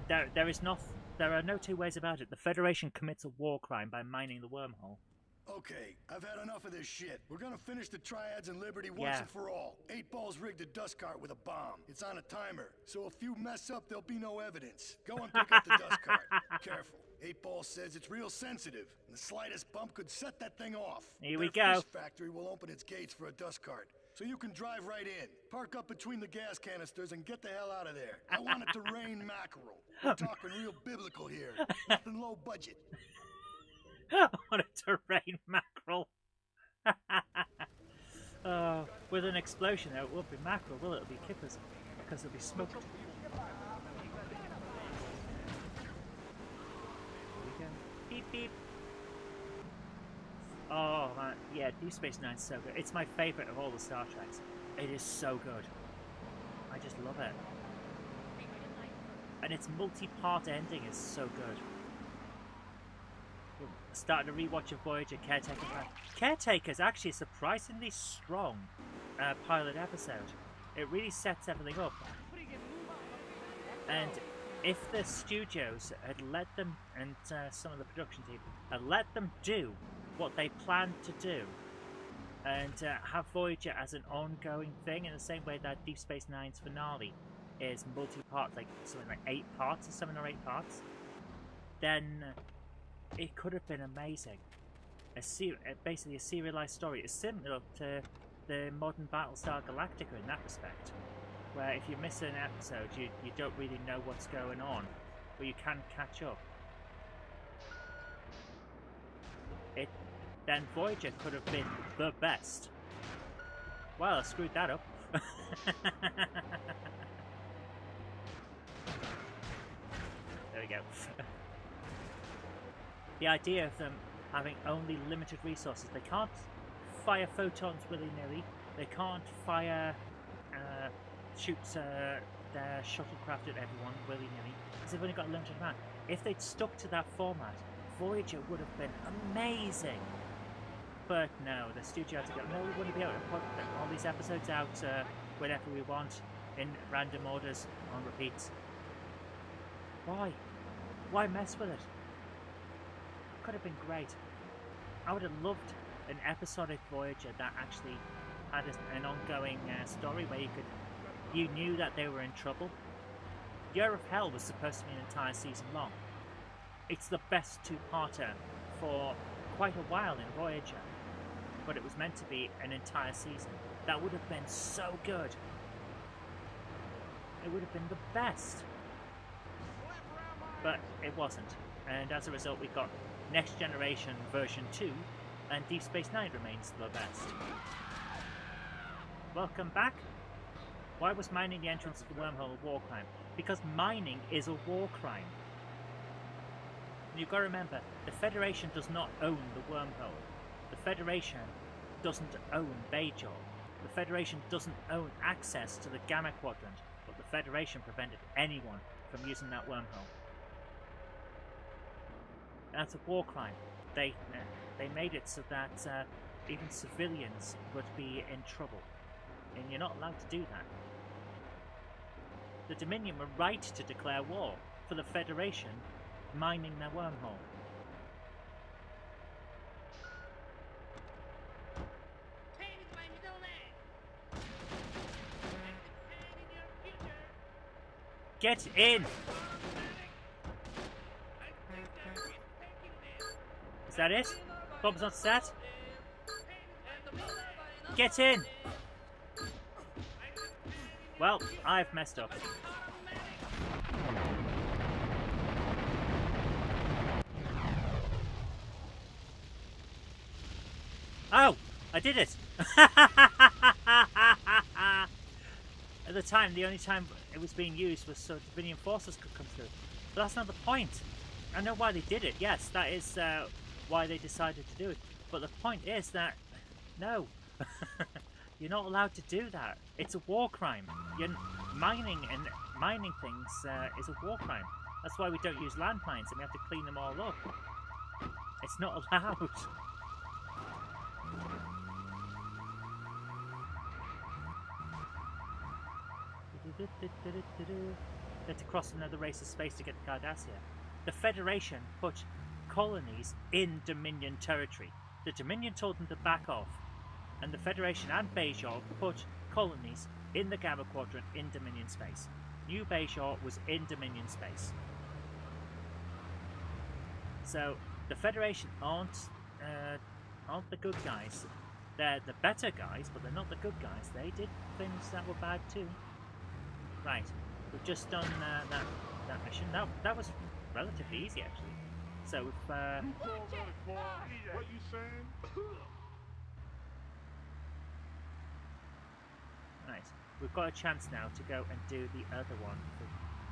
are no two ways about it. The Federation commits a war crime by mining the wormhole. Okay, I've had enough of this shit. We're gonna finish the Triads and Liberty once and for all. 8 Ball's rigged a dust cart with a bomb. It's on a timer, so if you mess up, there'll be no evidence. Go and pick up the dust cart. Careful. 8 Ball says it's real sensitive, and the slightest bump could set that thing off. Here we Their go. fish factory will open its gates for a dust cart, so you can drive right in. Park up between the gas canisters and get the hell out of there. I want it to rain mackerel. We're talking real biblical here. Nothing low budget. I want it to rain mackerel. With an explosion though, it won't be mackerel, will it? It'll be kippers, because it'll be smoked. Here we go. Beep beep. Oh man, yeah, Deep Space Nine's so good. It's my favourite of all the Star Treks. It is so good. I just love it. And its multi-part ending is so good. Starting to rewatch a Voyager Caretaker. Caretaker's actually a surprisingly strong pilot episode. It really sets everything up. And if the studios had let them, and some of the production team, had let them do what they planned to do, and have Voyager as an ongoing thing in the same way that Deep Space Nine's finale is multi-part, like something like 8 parts or 7 or 8 parts, then it could have been amazing. Basically a serialized story. It's similar to the modern Battlestar Galactica in that respect, where if you miss an episode, you don't really know what's going on, but you can catch up. Then Voyager could have been the best. Well, I screwed that up. There we go. The idea of them having only limited resources. They can't fire photons willy-nilly. They can't shoot their shuttlecraft at everyone willy-nilly, because they've only got a limited amount. If they'd stuck to that format, Voyager would have been amazing. But no, the studio had to go, no, we wouldn't be able to put all these episodes out whenever we want, in random orders, on repeats. Why? Why mess with it? Could have been great. I would have loved an episodic Voyager that actually had an ongoing story where you knew that they were in trouble. Year of Hell was supposed to be an entire season long. It's the best 2-parter for quite a while in Voyager, but it was meant to be an entire season. That would have been so good. It would have been the best. But it wasn't, and as a result we got Next Generation version 2, and Deep Space Nine remains the best. Welcome back. Why was mining the entrance of the wormhole a war crime? Because mining is a war crime. You've got to remember, the Federation does not own the wormhole. The Federation doesn't own Bajor. The Federation doesn't own access to the Gamma Quadrant, but the Federation prevented anyone from using that wormhole. That's a war crime. They made it so that even civilians would be in trouble, and you're not allowed to do that. The Dominion were right to declare war for the Federation mining their wormhole. Get in! Is that it? Bob's not set? Get in! Well, I've messed up. Oh! I did it! At the time, the only time it was being used was so Dominion forces could come through. But that's not the point. I know why they did it, yes, that is why they decided to do it. But the point is that, no, you're not allowed to do that. It's a war crime. Mining things is a war crime. That's why we don't use landmines and we have to clean them all up. It's not allowed. They had to cross another race of space to get to Cardassia. The Federation put colonies in Dominion territory. The Dominion told them to back off, and the Federation and Bajor put colonies in the Gamma Quadrant in Dominion space. New Bajor was in Dominion space. So the Federation aren't the good guys. They're the better guys, but they're not the good guys. They did things that were bad too. Right, we've just done that mission. That was relatively easy actually. So we've What you saying? right, we've got a chance now to go and do the other one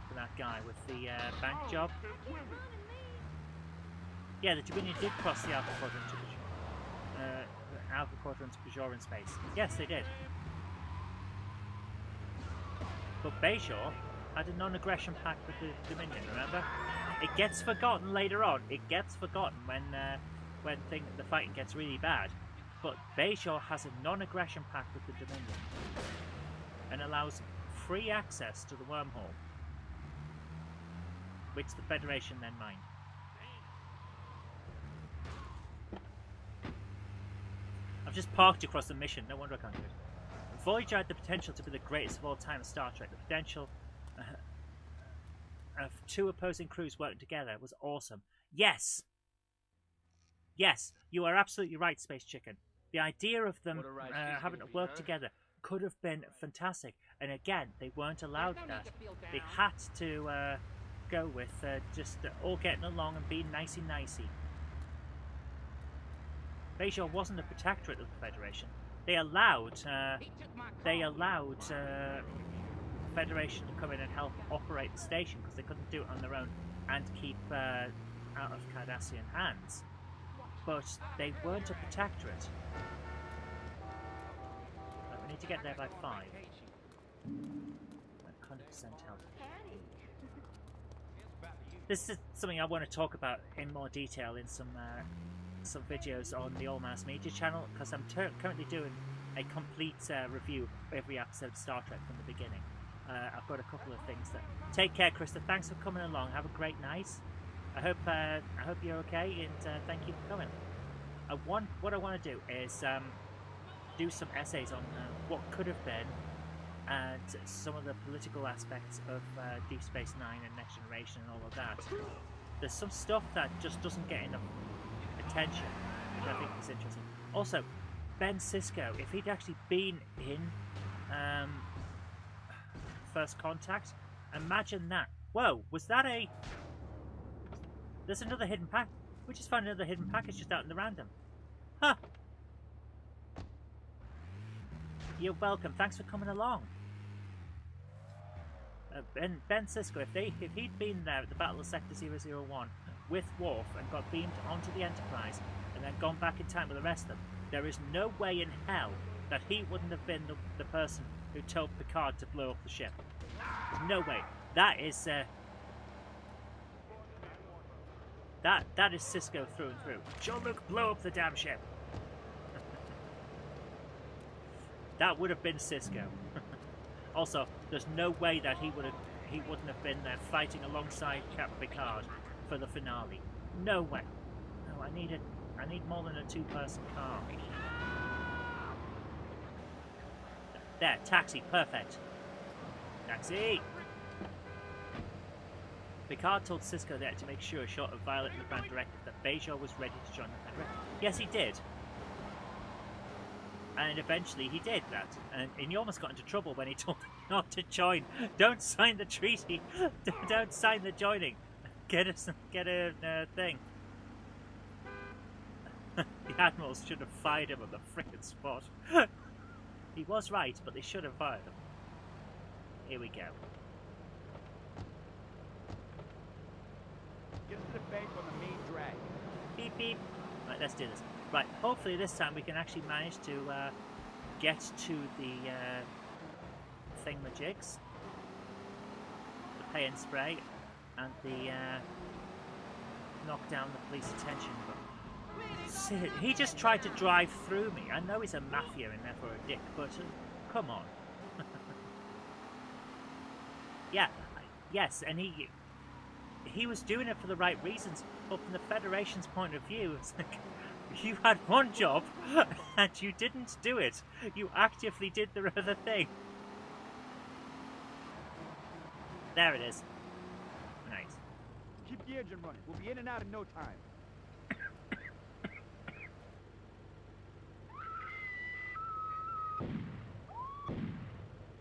for that guy with the bank job. Yeah, the Dominion did cross the Alpha Quadrant to Alpha Quadrant to Bajoran space. Yes, they did. But Bajor had a non-aggression pact with the Dominion, remember? It gets forgotten later on. It gets forgotten when the fighting gets really bad. But Bajor has a non-aggression pact with the Dominion and allows free access to the wormhole, which the Federation then mined. I've just parked across the mission. No wonder I can't do it. Voyager had the potential to be the greatest of all time in Star Trek. The potential of two opposing crews working together was awesome. Yes! Yes, you are absolutely right, Space Chicken. The idea of them having to work together could have been fantastic. And again, they weren't allowed that. They had to go with just all getting along and being nicey-nicey. Bajor wasn't a protectorate of the Federation. They allowed Federation to come in and help operate the station because they couldn't do it on their own and keep out of Cardassian hands. But they weren't a protectorate. But we need to get there by 5. 100% health. This is something I want to talk about in more detail in some videos on the All Mass Media channel, because I'm currently doing a complete review of every episode of Star Trek from the beginning. I've got a couple of things that... Take care, Krista. Thanks for coming along. Have a great night. I hope you're okay, and thank you for coming. What I want to do is do some essays on what could have been and some of the political aspects of Deep Space Nine and Next Generation and all of that. There's some stuff that just doesn't get enough attention, which I think is interesting. Also, Ben Sisko, if he'd actually been in First Contact, imagine that. Whoa, was that a... There's another hidden pack. We just found another hidden package just out in the random. Huh. You're welcome. Thanks for coming along. Ben Sisko, if he'd been there at the Battle of Sector 001 with Worf and got beamed onto the Enterprise and then gone back in time with the rest of them, there is no way in hell that he wouldn't have been the person who told Picard to blow up the ship. There's no way. That is that is Sisko through and through. Jean-Luc, blow up the damn ship. That would have been Sisko. Also, there's no way that he wouldn't have been there fighting alongside Captain Picard for the finale. No way. No, I need more than a 2-person car. There, taxi, perfect. Taxi! Picard told Sisko there to make sure, short of Violet Legrand directed, that Bajor was ready to join the Federation. Yes, he did. And eventually he did that. And he almost got into trouble when he told him not to join. Don't sign the treaty. Don't sign the joining. Get a thing. The Admirals should have fired him on the frickin' spot. He was right, but they should have fired him. Here we go. Get us to the bank on the main drag. Beep beep. Right, let's do this. Right, hopefully this time we can actually manage to get to the thingamajigs, the pay and spray, and the knock down the police attention. But he just tried to drive through me. I know he's a mafia and therefore a dick, but come on. Yeah, yes, and he was doing it for the right reasons, but from the Federation's point of view, it's like, you had one job, and you didn't do it. You actively did the other thing. There it is. Nice. Keep the engine running. We'll be in and out in no time.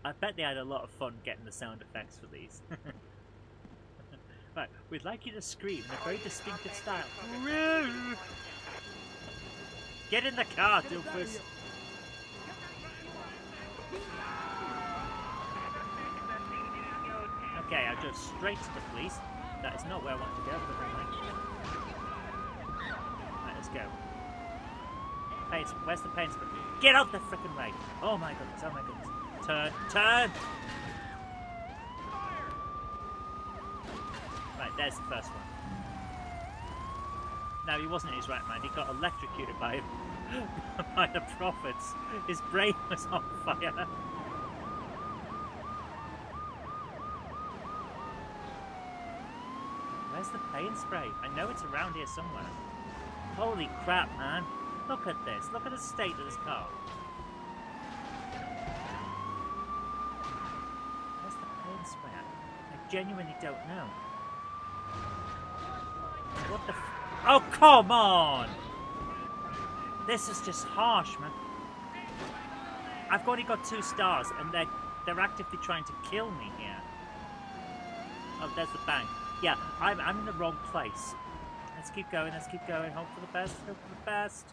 I bet they had a lot of fun getting the sound effects for these. Right, we'd like you to scream in a very distinctive style. Get in the car, doofus! Okay, I drove straight to the police. That is not where I want to go, but anyway. Right, let's go. Where's the paint spray? Get out the frickin' way! Oh my goodness, oh my goodness. Turn! Right, there's the first one. No, he wasn't in his right mind. He got electrocuted by the prophets. His brain was on fire. Where's the paint spray? I know it's around here somewhere. Holy crap, man. Look at this. Look at the state of this car. Where's the paint spray? I genuinely don't know. What the oh, come on! This is just harsh, man. I've only got 2 stars, and they're actively trying to kill me here. Oh, there's the bank. Yeah, I'm in the wrong place. Let's keep going, let's keep going. Hope for the best, hope for the best.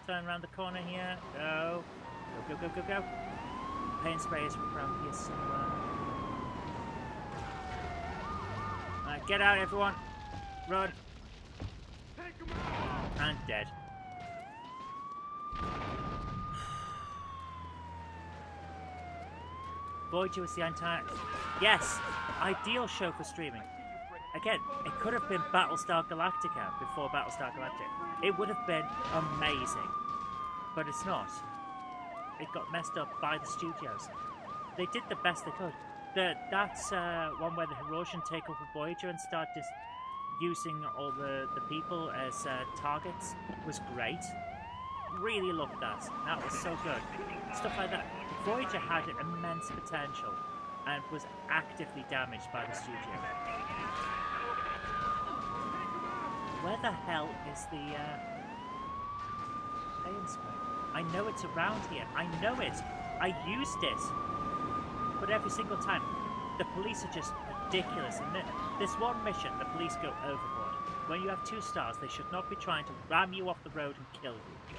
Turn around the corner here. Go. Go, go, go, go, go. Paint spray is around here somewhere. Alright, get out, everyone. Run. And dead. Voyager was the entire... Yes! Ideal show for streaming. Again, it could have been Battlestar Galactica before Battlestar Galactica. It would have been amazing. But it's not. It got messed up by the studios. They did the best they could. That's one where the Herosian take over Voyager and start just using all the people as targets was great. Really loved that. That was so good. Stuff like that. Voyager had immense potential and was actively damaged by the studio. Where the hell is the paint spray? I know it's around here. I know it. I used it. But every single time, the police are just ridiculous. And this one mission, the police go overboard. When you have 2 stars, they should not be trying to ram you off the road and kill you.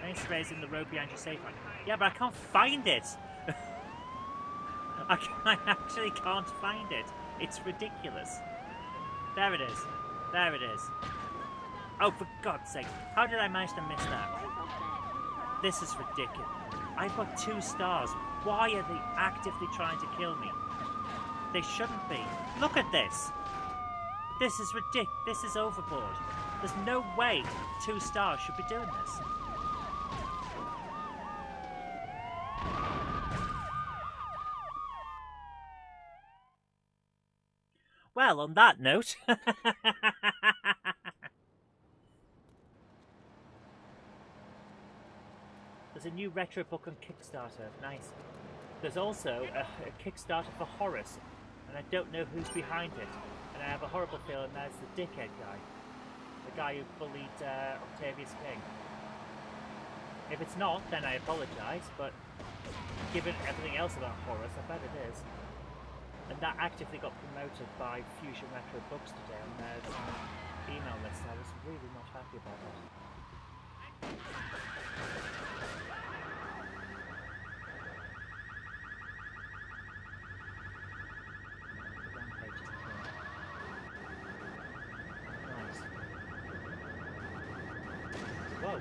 Paint spray's in the road behind your safe line. Yeah, but I can't find it. I actually can't find it. It's ridiculous. There it is. There it is. Oh, for God's sake. How did I manage to miss that? This is ridiculous. I've got 2 stars. Why are they actively trying to kill me? They shouldn't be. Look at this. This is ridiculous. This is overboard. There's no way 2 stars should be doing this. Well, on that note... There's a new retro book on Kickstarter. Nice. There's also a Kickstarter for Horus, and I don't know who's behind it. And I have a horrible feeling that's the dickhead guy. The guy who bullied Octavius King. If it's not, then I apologise, but given everything else about Horus, I bet it is. And that actively got promoted by Fusion Retro Books today on their email list. I was really not happy about that. Whoa.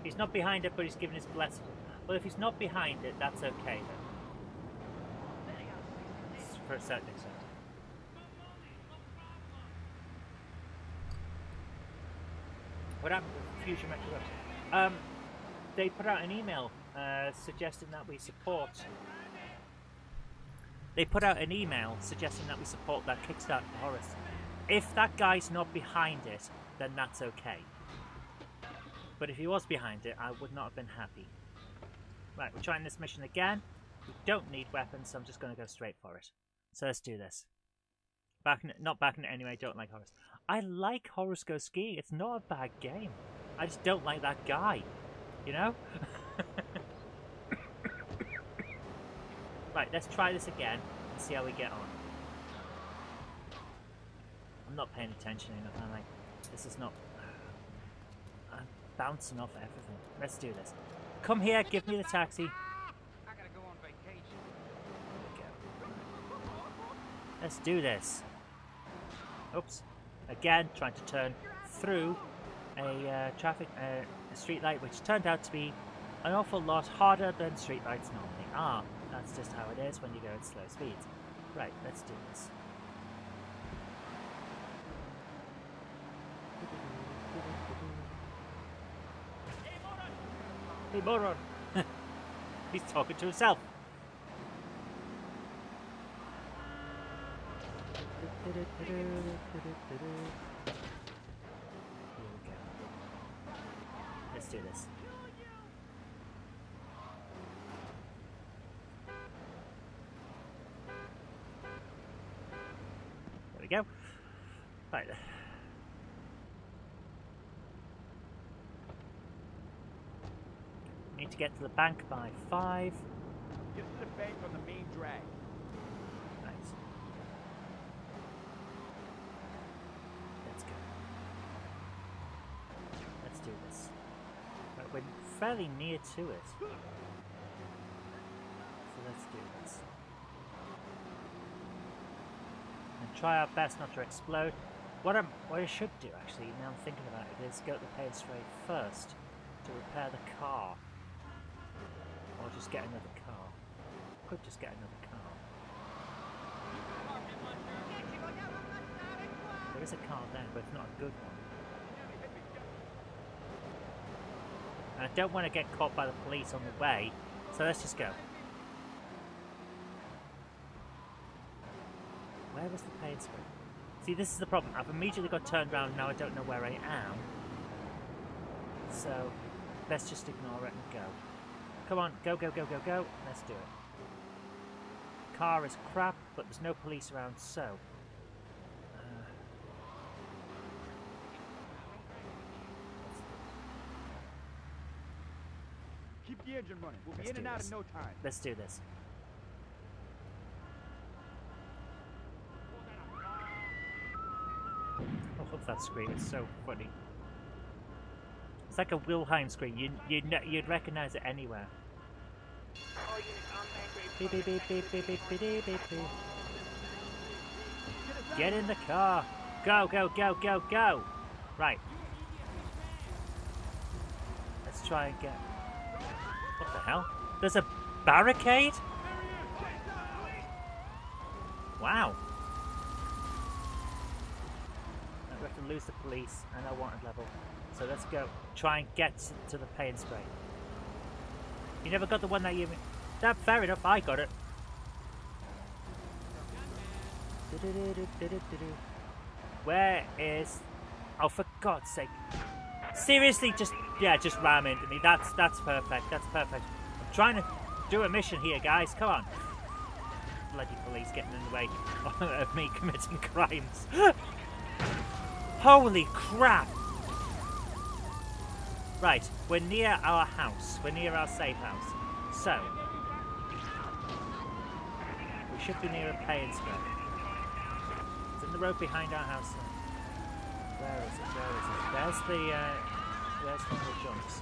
He's not behind it, but he's given his blessing. Well, if he's not behind it, that's okay then. For a certain extent. What happened with Fusion Retro? They put out an email suggesting that we support. They put out an email suggesting that we support that Kickstarter for Horus. If that guy's not behind it, then that's okay. But if he was behind it, I would not have been happy. Right, we're trying this mission again. We don't need weapons, so I'm just going to go straight for it. So let's do this. Not backing it anyway, don't like Horus. I like Horus Go Skiing. It's not a bad game. I just don't like that guy. You know? Right, let's try this again and see how we get on. I'm not paying attention enough, am I? This is not... I'm bouncing off everything. Let's do this. Come here, give me the taxi. I gotta go on vacation. There we go. Let's do this. Oops. Again, trying to turn through a street light, which turned out to be an awful lot harder than street lights normally are. That's just how it is when you go at slow speeds. Right, let's do this. Hey, moron! He's talking to himself. Here we go. Let's do this. There we go. Right. Need to get to the bank by 5. Get to the bank on the main drag. Nice. Let's go. Let's do this. Right, we're fairly near to it. So let's do this. And try our best not to explode. What I should do, actually, now I'm thinking about it, is go to the pay straight first to repair the car. Or just get another car. Could just get another car. There is a car there, but it's not a good one. And I don't want to get caught by the police on the way, so let's just go. Where was the paid screen? See, this is the problem. I've immediately got turned around, now I don't know where I am. So, let's just ignore it and go. Come on, go, go, go, go, go. Let's do it. Car is crap, but there's no police around, so... Keep the engine running. We'll be in and out in no time. Let's do this. I love that scream, it's so funny. It's like a Wilhelm scream, you'd recognise it anywhere. Beep, beep, beep, beep, beep, beep, beep, beep, beep. Get in the car! Go, go, go, go, go! Right. Let's try and get... What the hell? There's a barricade? Wow. We have to lose the police and our wanted level. So let's go. Try and get to the pay and spray. You never got the one that you... That, fair enough, I got it. Where is... Oh, for God's sake. Seriously, just ram into me. That's perfect. That's perfect. I'm trying to do a mission here, guys. Come on. Bloody police getting in the way of me committing crimes. Holy crap! Right, we're near our house. We're near our safe house. So, we should be near a pay and spray. It's in the road behind our house. Where is it? Where is it? Where's one of the jumps?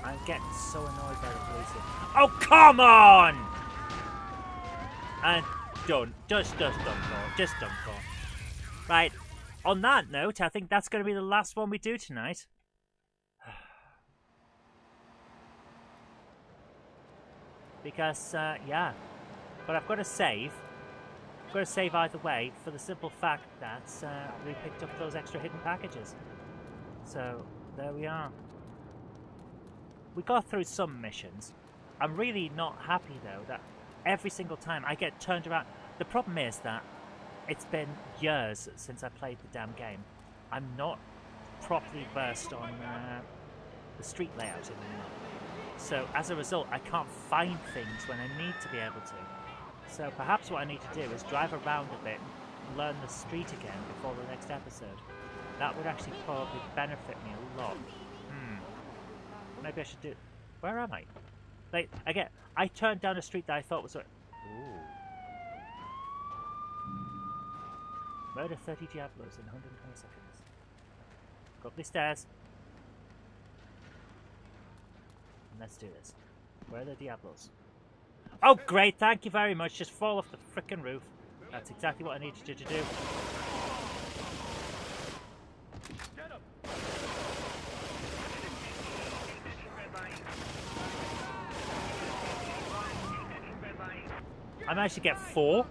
I'm getting so annoyed by the police here. Oh, come on! And done. Just done for. Just done for. Right. On that note, I think that's going to be the last one we do tonight. Because, yeah. But I've got to save. I've got to save either way for the simple fact that we picked up those extra hidden packages. So, there we are. We got through some missions. I'm really not happy, though, that every single time I get turned around... The problem is that it's been years since I played the damn game. I'm not properly versed on the street layout anymore. So, as a result, I can't find things when I need to be able to. So, perhaps what I need to do is drive around a bit and learn the street again before the next episode. That would actually probably benefit me a lot. Maybe I should do... Where am I? Like, I turned down a street that I thought was... Ooh. Murder 30 Diablos in 120 seconds. Go up these stairs. And let's do this. Where are the Diablos? Oh, great! Thank you very much. Just fall off the frickin' roof. That's exactly what I needed you to do. I managed to get 4.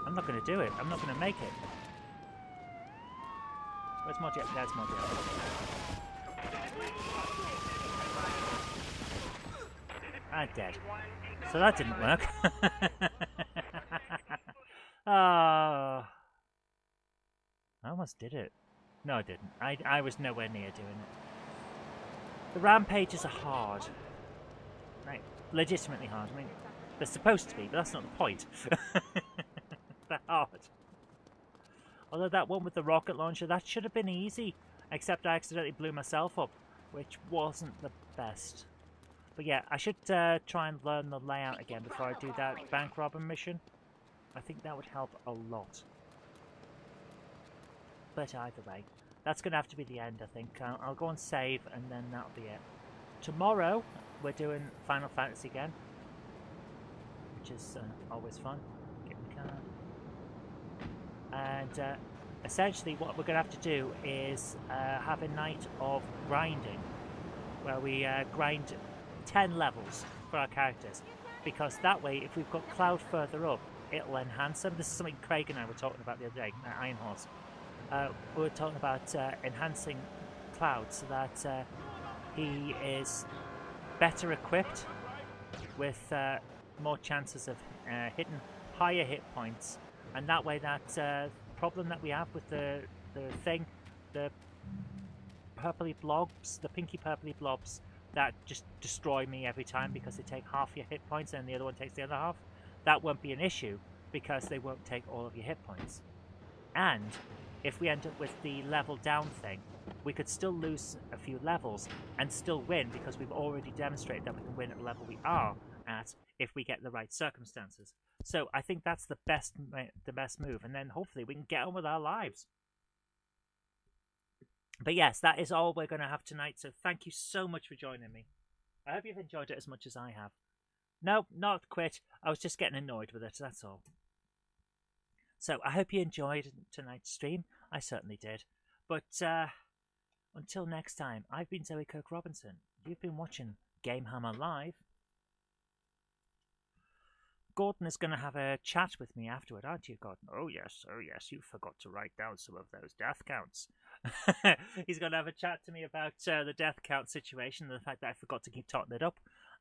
I'm not going to do it. I'm not going to make it. Where's Modia? There's Modia. I'm dead. So that didn't work. Oh. I almost did it. No, I didn't. I was nowhere near doing it. The rampages are hard. Like, legitimately hard. I mean, they're supposed to be, but that's not the point. They're hard. Although that one with the rocket launcher, that should have been easy. Except I accidentally blew myself up, which wasn't the best. But yeah, I should try and learn the layout again before I do that bank robbing mission. I think that would help a lot. But either way, that's going to have to be the end, I think. I'll go and save, and then that'll be it. Tomorrow, we're doing Final Fantasy again, which is always fun. Get in the car. And essentially what we're going to have to do is have a night of grinding, where we grind 10 levels for our characters. Because that way, if we've got Cloud further up, it'll enhance them. This is something Craig and I were talking about the other day, Iron Horse. We were talking about enhancing Cloud so that he is better equipped with more chances of hitting higher hit points, and that way that problem that we have with the purpley blobs, the pinky purpley blobs that just destroy me every time because they take half your hit points and the other one takes the other half, that won't be an issue because they won't take all of your hit points. And if we end up with the level down thing, we could still lose a few levels and still win because we've already demonstrated that we can win at the level we are at if we get the right circumstances. So I think that's the best move, and then hopefully we can get on with our lives. But yes, that is all we're going to have tonight, so thank you so much for joining me. I hope you've enjoyed it as much as I have. No, not quit. I was just getting annoyed with it, that's all. So I hope you enjoyed tonight's stream. I certainly did. But until next time, I've been Zoe Kirk Robinson. You've been watching GameHammer Live. Gordon is going to have a chat with me afterward, aren't you, Gordon? Oh yes, you forgot to write down some of those death counts. He's going to have a chat to me about the death count situation and the fact that I forgot to keep totting it up.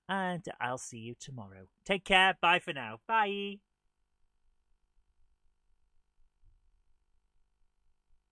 And I'll see you tomorrow. Take care. Bye for now. Bye.